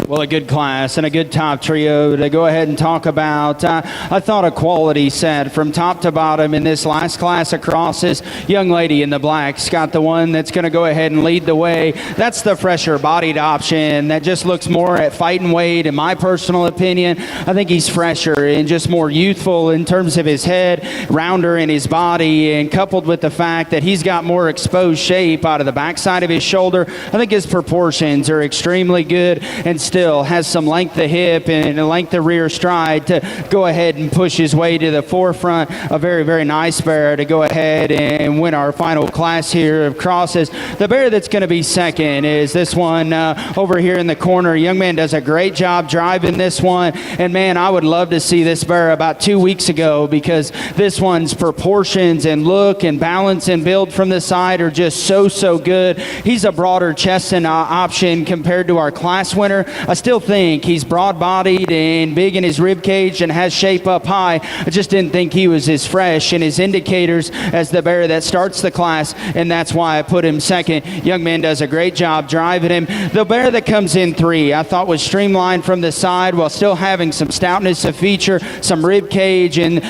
Well, a good class and a good top trio to go ahead and talk about. I thought a quality set from top to bottom in this last class across. This young lady in the black's got the one that's going to go ahead and lead the way. That's the fresher bodied option that just looks more at fighting weight, in my personal opinion. I think he's fresher and just more youthful in terms of his head, rounder in his body, and coupled with the fact that he's got more exposed shape out of the backside of his shoulder. I think his proportions are extremely good and still has some length of hip and a length of rear stride to go ahead and push his way to the forefront. A very, very nice bear to go ahead and win our final class here of crosses. The bear that's going to be second is this one over here in the corner. Young man does a great job driving this one, and man, I would love to see this bear about 2 weeks ago, because this one's proportions and look and balance and build from the side are just so good. He's a broader chest and option compared to our class winner. I still think he's broad-bodied and big in his rib cage and has shape up high. I just didn't think he was as fresh in his indicators as the bear that starts the class, and that's why I put him second. Young man does a great job driving him. The bear that comes in 3, I thought was streamlined from the side while still having some stoutness of feature, some rib cage, and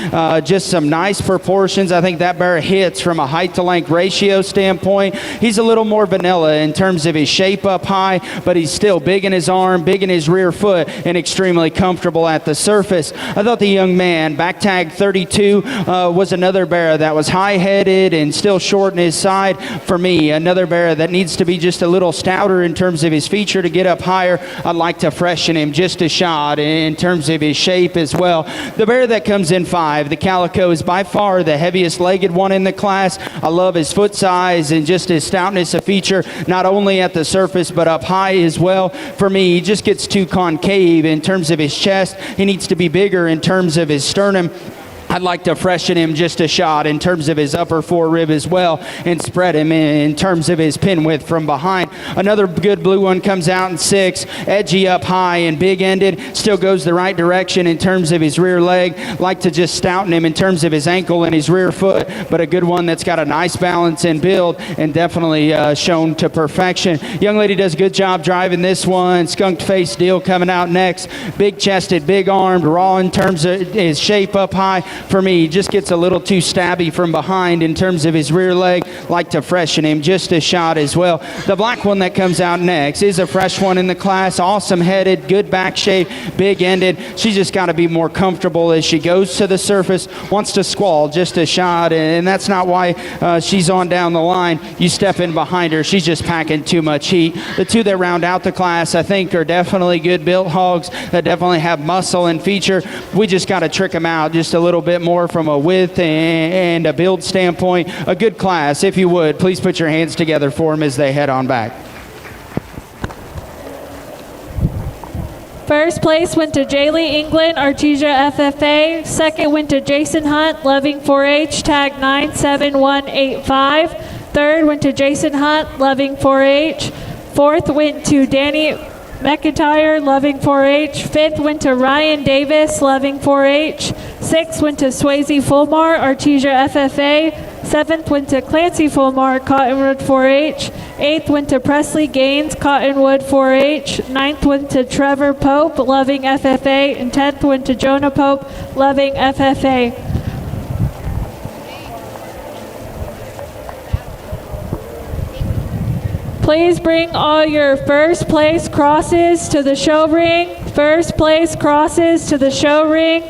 just some nice proportions. I think that bear hits from a height to length ratio standpoint. He's a little more vanilla in terms of his shape up high, but he's still big in his arm, big in his rear foot, and extremely comfortable at the surface. I thought the young man, back tag 32, was another bear that was high-headed and still short in his side. For me, another bear that needs to be just a little stouter in terms of his feature to get up higher. I'd like to freshen him just a shot in terms of his shape as well. The bear that comes in 5, the Calico, is by far the heaviest legged one in the class. I love his foot size and just his stoutness of feature, not only at the surface but up high as well. For me, he just gets too concave in terms of his chest. He needs to be bigger in terms of his sternum. I'd like to freshen him just a shot in terms of his upper forerib as well and spread him in terms of his pin width from behind. Another good blue one comes out in 6, edgy up high and big-ended. Still goes the right direction in terms of his rear leg. Like to just stouten him in terms of his ankle and his rear foot, but a good one that's got a nice balance and build and definitely shown to perfection. Young lady does a good job driving this one. Skunked face deal coming out next. Big-chested, big-armed, raw in terms of his shape up high. For me, he just gets a little too stabby from behind in terms of his rear leg. Like to freshen him just a shot as well. The black one that comes out next is a fresh one in the class. Awesome headed, good back shape, big ended. She's just got to be more comfortable as she goes to the surface. Wants to squall just a shot, and that's not why she's on down the line. You step in behind her, she's just packing too much heat. The 2 that round out the class, I think, are definitely good built hogs that definitely have muscle and feature. We just got to trick them out just a little bit more from a width and a build standpoint. A good class. If you would, please put your hands together for them as they head on back. First place went to Jaylee England, Artesia FFA. Second went to Jason Hunt, Loving 4-H, tag 97185. Third went to Jason Hunt, Loving 4-H. Fourth went to Danny McIntyre, Loving 4-H. Fifth went to Ryan Davis, Loving 4-H. Sixth went to Swayze Fulmar, Artesia FFA. Seventh went to Clancy Fulmar, Cottonwood 4-H. Eighth went to Presley Gaines, Cottonwood 4-H. Ninth went to Trevor Pope, Loving FFA. And 10th went to Jonah Pope, Loving FFA. Please bring all your first place crosses to the show ring. First place crosses to the show ring.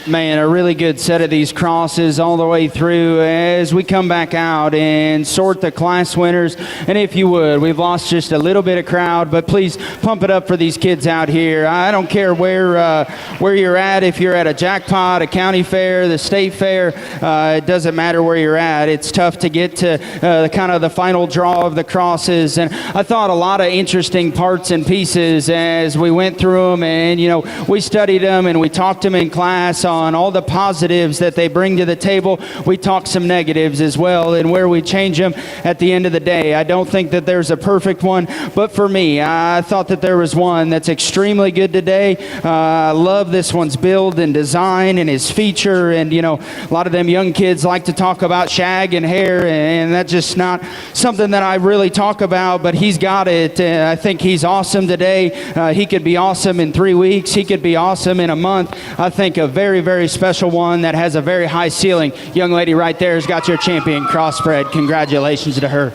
Man, a really good set of these crosses all the way through as we come back out and sort the class winners. And if you would, we've lost just a little bit of crowd, but please pump it up for these kids out here. I don't care where you're at, if you're at a jackpot, a county fair, the state fair, it doesn't matter where you're at. It's tough to get to kind of the final draw of the crosses. And I thought a lot of interesting parts and pieces as we went through them, and we studied them and we talked them in class on all the positives that they bring to the table. We talk some negatives as well and where we change them at the end of the day. I don't think that there's a perfect one, but for me, I thought that there was one that's extremely good today. I love this one's build and design and his feature, and a lot of them young kids like to talk about shag and hair, and that's just not something that I really talk about, but he's got it. I think he's awesome today. He could be awesome in 3 weeks. He could be awesome in a month. I think a very, very special one that has a very high ceiling. Young lady right there has got your champion crossbred. Congratulations to her.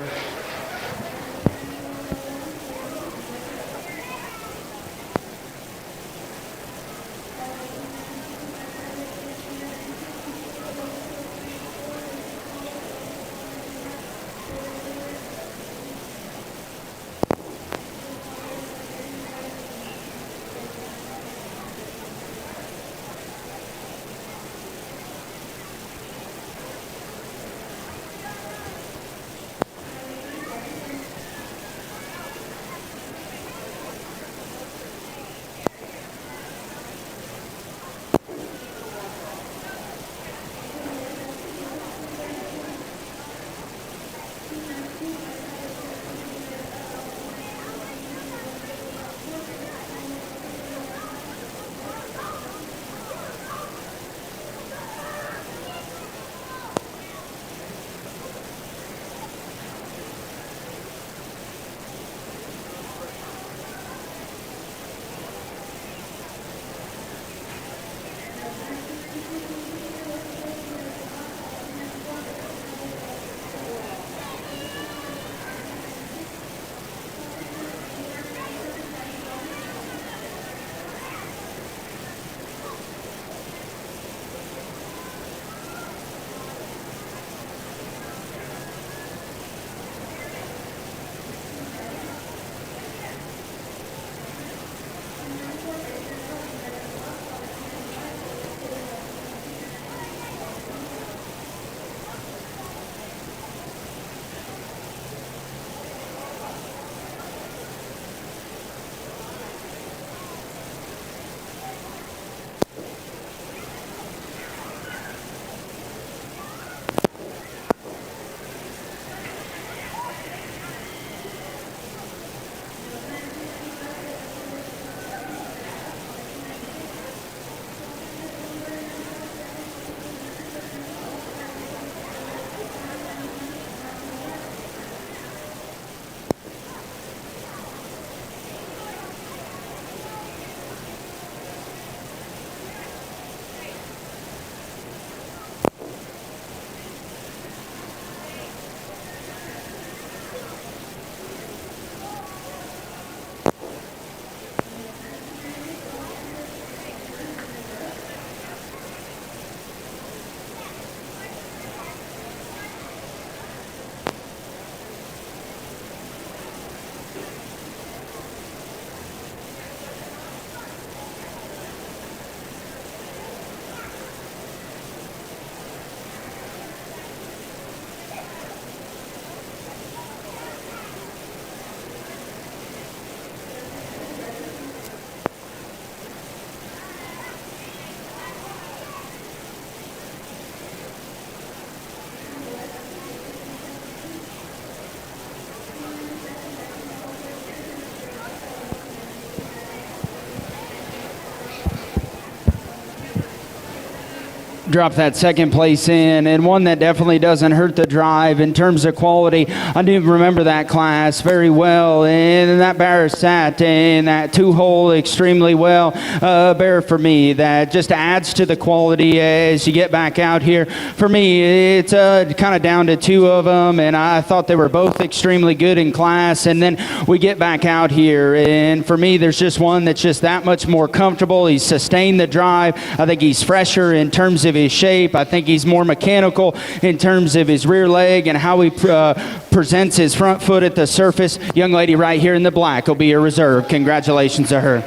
drop that second place in, and one that definitely doesn't hurt the drive in terms of quality. I do remember that class very well, and that bear sat in that 2-hole extremely well. Bear for me that just adds to the quality as you get back out here. For me, it's kind of down to 2 of them, and I thought they were both extremely good in class, and then we get back out here, and for me, there's just one that's just that much more comfortable. He's sustained the drive. I think he's fresher in terms of his shape. I think he's more mechanical in terms of his rear leg and how he presents his front foot at the surface. Young lady right here in the black will be your reserve. Congratulations to her.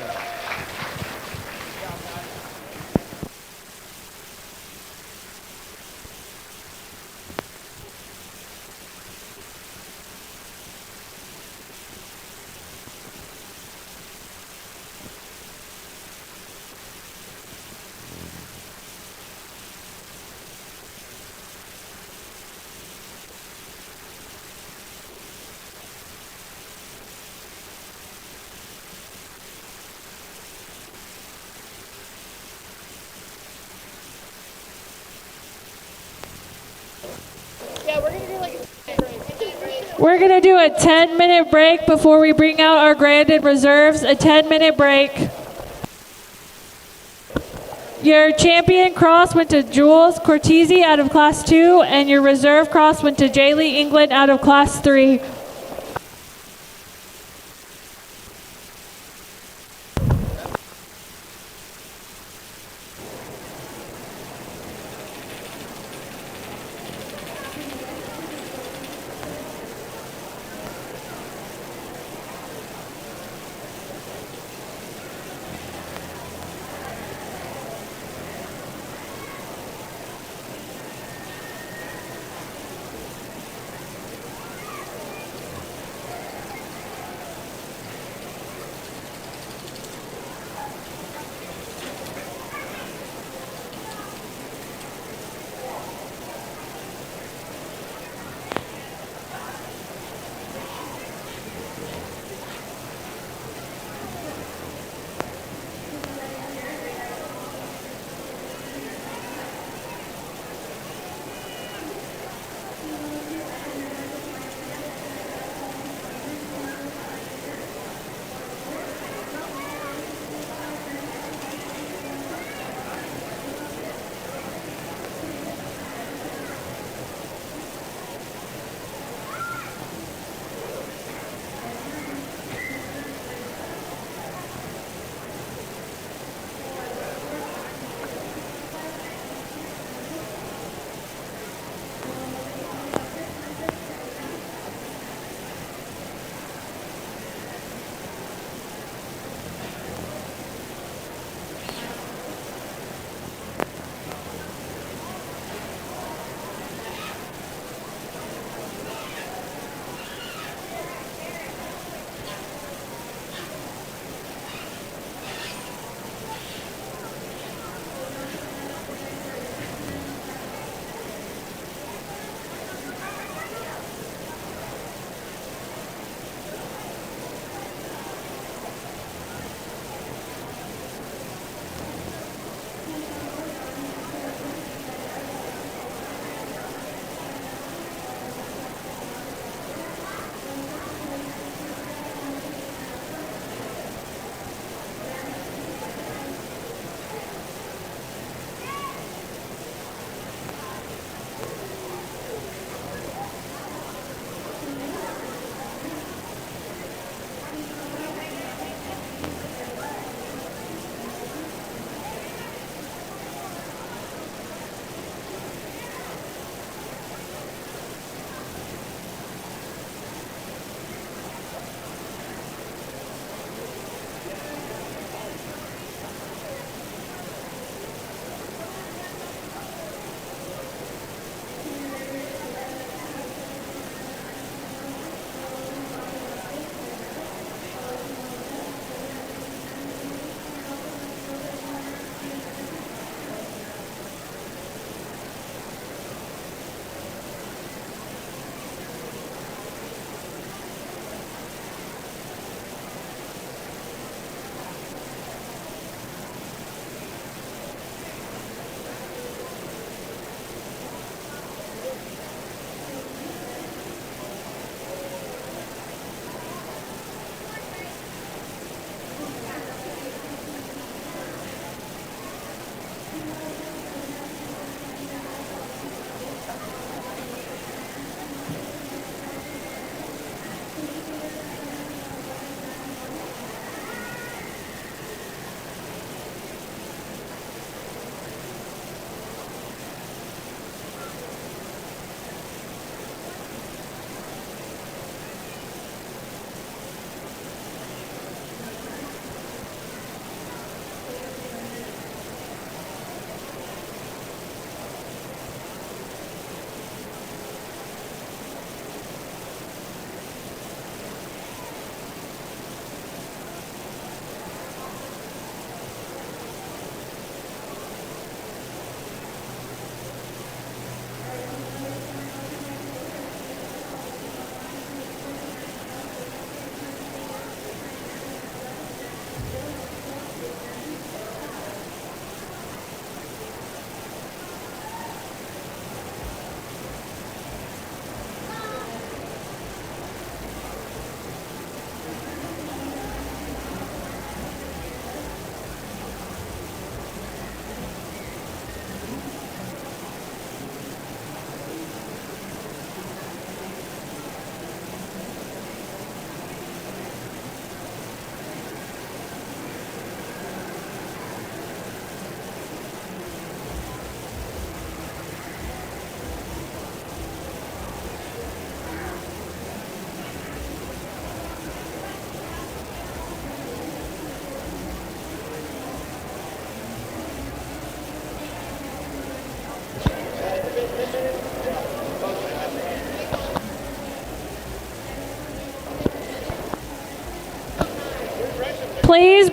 We're going to do a 10-minute break before we bring out our graded reserves. A 10-minute break. Your champion cross went to Jules Cortese out of Class 2, and your reserve cross went to Jaylee England out of Class 3.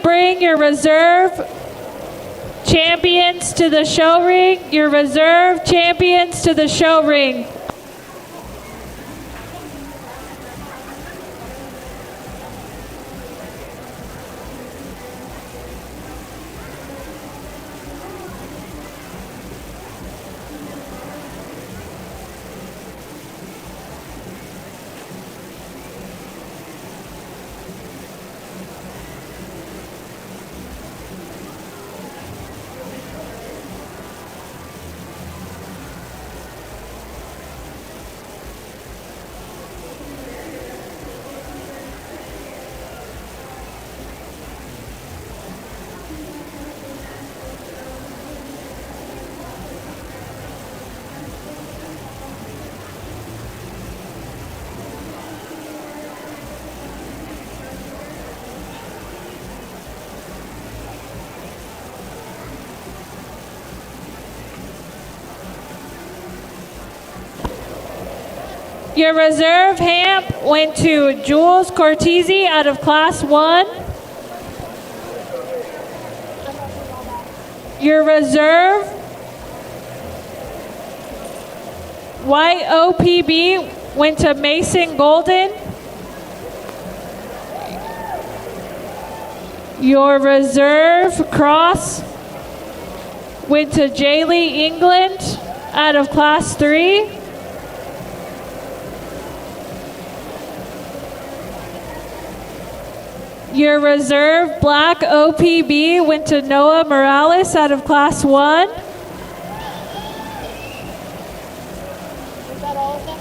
bring your reserve champions to the show ring. Your reserve champions to the show ring. Your reserve hamp went to Jules Cortese out of Class 1. Your reserve white OPB went to Mason Golden. Your reserve cross went to Jaylee England out of Class 3. Your reserve black OPB went to Noah Morales out of Class 1. Is that all of them?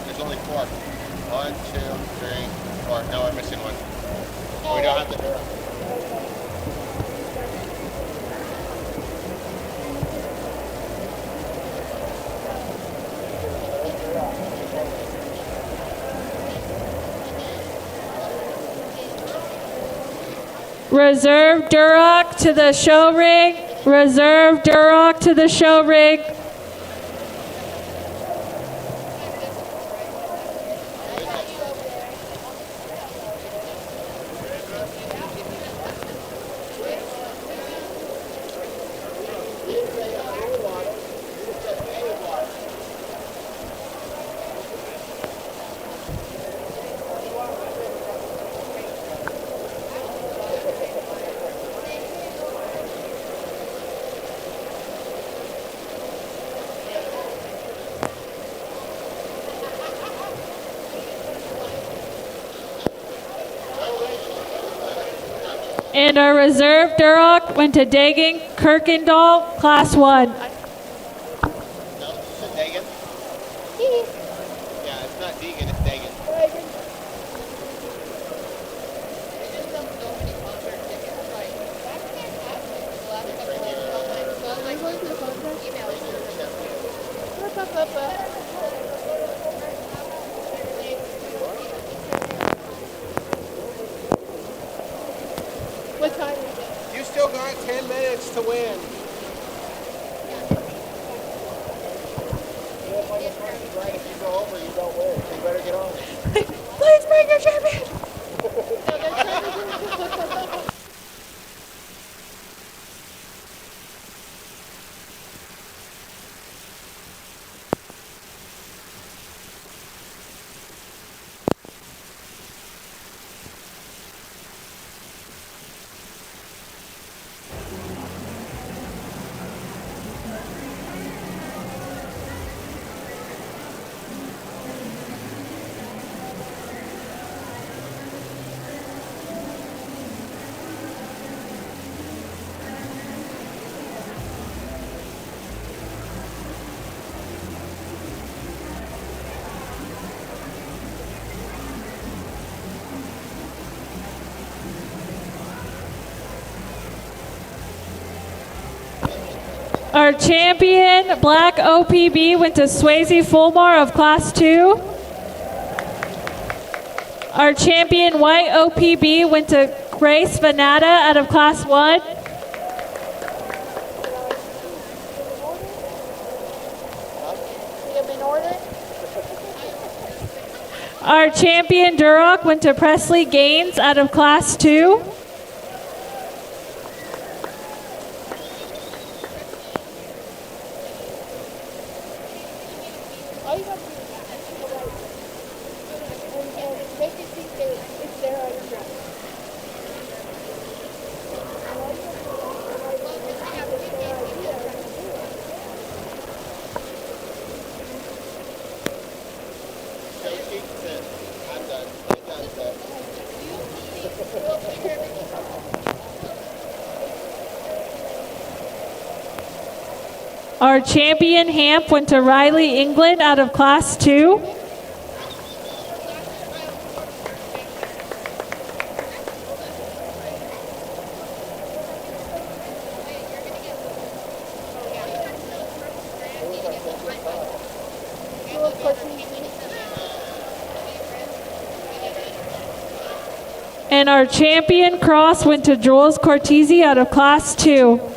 There's only 4. 1, 2, 3, 4. No, we're missing one. We don't have the Durham. Reserve Duroc to the show ring. Reserve Duroc to the show ring. And our reserve Duroc went to Dagan Kirkendall, Class 1. No, it's a Dagan. Yeah, it's not Deegan, it's Dagan. What time is it? You still got 10 minutes to win. Right, if you go over, you don't win. So you better get on. Please bring your champion! Our champion black OPB went to Swayze Fulmar of Class 2. Our champion white OPB went to Grace Vanata out of Class 1. Our champion Duroc went to Presley Gaines out of Class 2. All you gotta do is go right and make it see that it's there on your dress. And all you have to do is go right and have it there on your dress. Josie said, I'm done. I'm done, sir. Our champion Hamp went to Riley England out of Class 2. And our champion Cross went to Jules Cortese out of Class 2.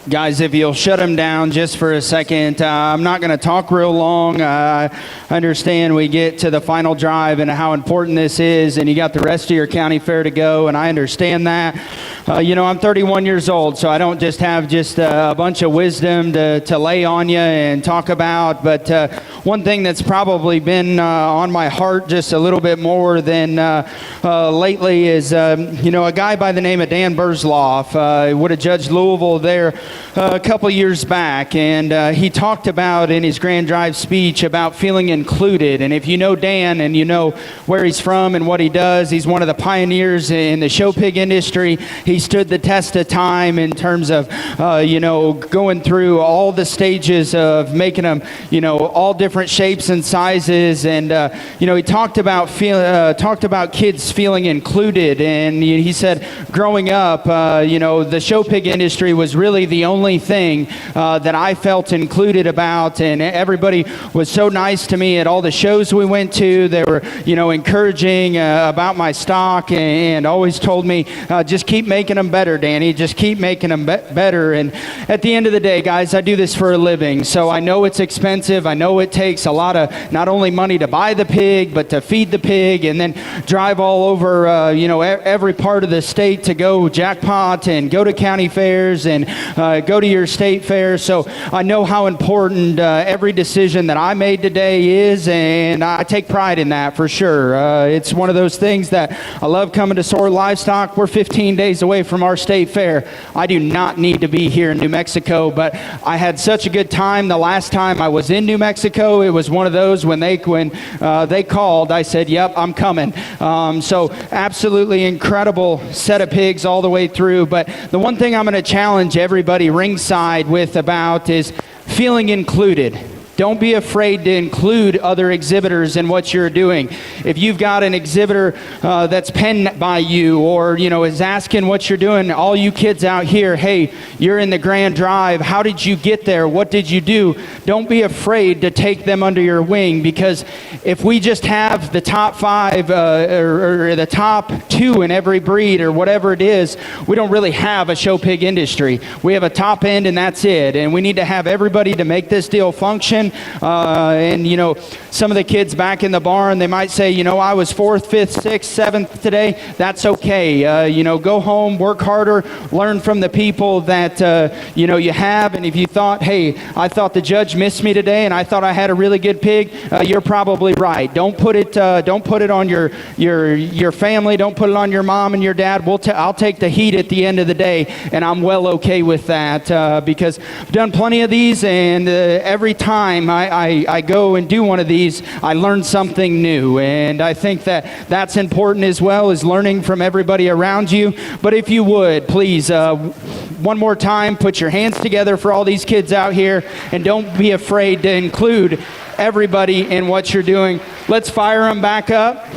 Guys, if you'll shut them down just for a second, I'm not going to talk real long. I understand we get to the final drive and how important this is, and you got the rest of your county fair to go, and I understand that. I'm 31 years old, so I don't just have a bunch of wisdom to lay on you and talk about, but one thing that's probably been on my heart just a little bit more than lately is, a guy by the name of Dan Burzloff would have judged Louisville there a couple years back, and he talked about in his Grand Drive speech about feeling included. And if you know Dan and you know where he's from and what he does, he's one of the pioneers in the show pig industry. He stood the test of time in terms of, going through all the stages of making them, all different shapes and sizes. And, he talked about kids feeling included. And he said, growing up, the show pig industry was really the only thing that I felt included about. And everybody was so nice to me at all the shows we went to. They were, encouraging about my stock and always told me, just keep making them better, Danny. Just keep making them better. And at the end of the day, guys, I do this for a living. So I know it's expensive. I know it takes a lot of not only money to buy the pig, but to feed the pig and then drive all over, every part of the state to go jackpot and go to county fairs and go to your state fair. So I know how important every decision that I made today is, and I take pride in that for sure. It's one of those things that I love coming to Sword Livestock. We're 15 days away from our state fair. I do not need to be here in New Mexico, but I had such a good time the last time I was in New Mexico. It was one of those when they called, I said, yep, I'm coming. So absolutely incredible set of pigs all the way through. But the one thing I'm going to challenge everybody ringside with about is feeling included. don't be afraid to include other exhibitors in what you're doing. If you've got an exhibitor that's penned by you, or is asking what you're doing, all you kids out here, hey, you're in the Grand Drive. How did you get there? What did you do? Don't be afraid to take them under your wing, because if we just have the top 5 or the top 2 in every breed or whatever it is, we don't really have a show pig industry. We have a top end and that's it. And we need to have everybody to make this deal function. And some of the kids back in the barn, they might say, I was 4th, 5th, 6th, 7th today. That's okay. Go home, work harder, learn from the people that you have. And if you thought, hey, I thought the judge missed me today and I thought I had a really good pig, you're probably right. Don't put it on your family. Don't put it on your mom and your dad. I'll take the heat at the end of the day, and I'm well okay with that, because I've done plenty of these, and every time I go and do one of these, I learn something new, and I think that's important as well, as learning from everybody around you. But if you would, please, one more time, put your hands together for all these kids out here, and don't be afraid to include everybody in what you're doing. Let's fire them back up.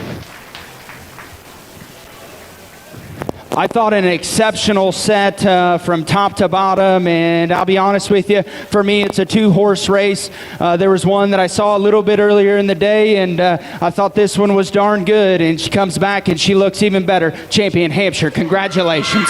I thought an exceptional set from top to bottom, and I'll be honest with you, for me it's a 2-horse race. There was one that I saw a little bit earlier in the day, and I thought this one was darn good, and she comes back and she looks even better. Champion Hampshire, congratulations.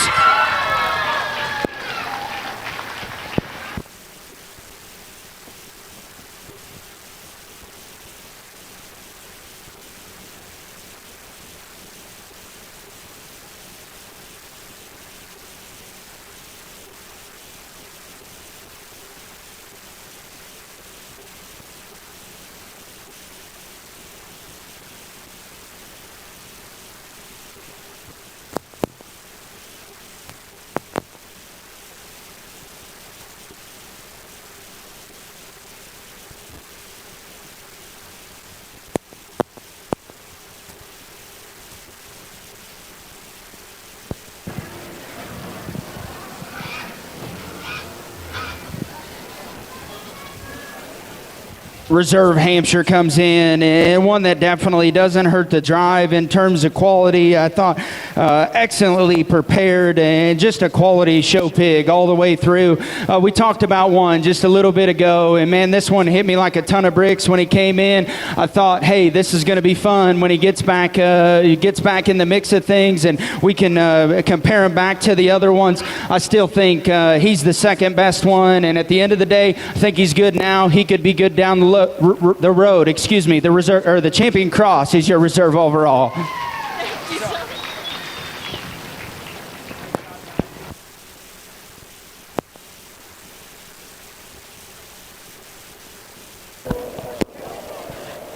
Reserve Hampshire comes in, and one that definitely doesn't hurt the drive in terms of quality. I thought excellently prepared, and just a quality show pig all the way through. We talked about one just a little bit ago, and man, this one hit me like a ton of bricks when he came in. I thought, hey, this is going to be fun when he gets back in the mix of things, and we can compare him back to the other ones. I still think he's the second best one, and at the end of the day, I think he's good now. He could be good down the road. Excuse me, the reserve, or the Champion Cross is your reserve overall.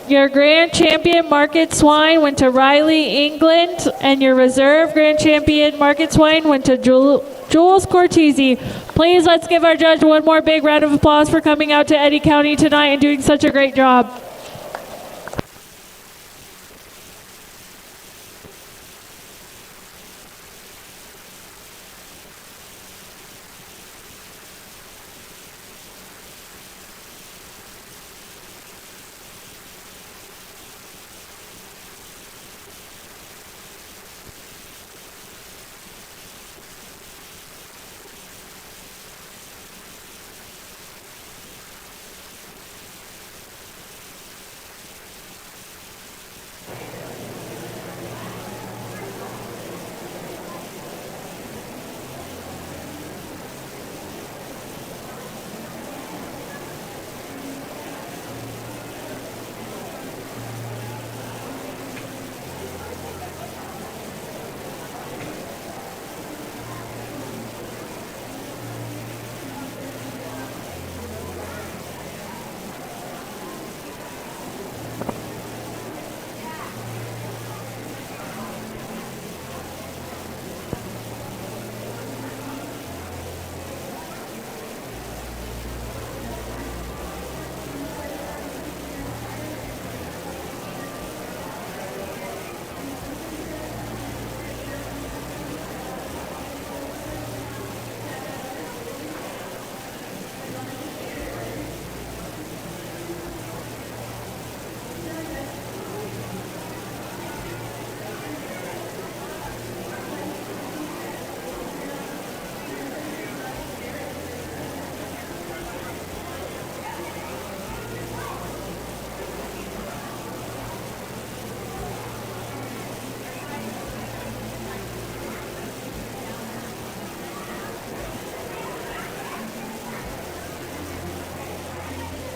Your grand champion market swine went to Riley, England, and your reserve grand champion market swine went to Jules Cortese. Please let's give our judge one more big round of applause for coming out to Eddy County tonight and doing such a great job.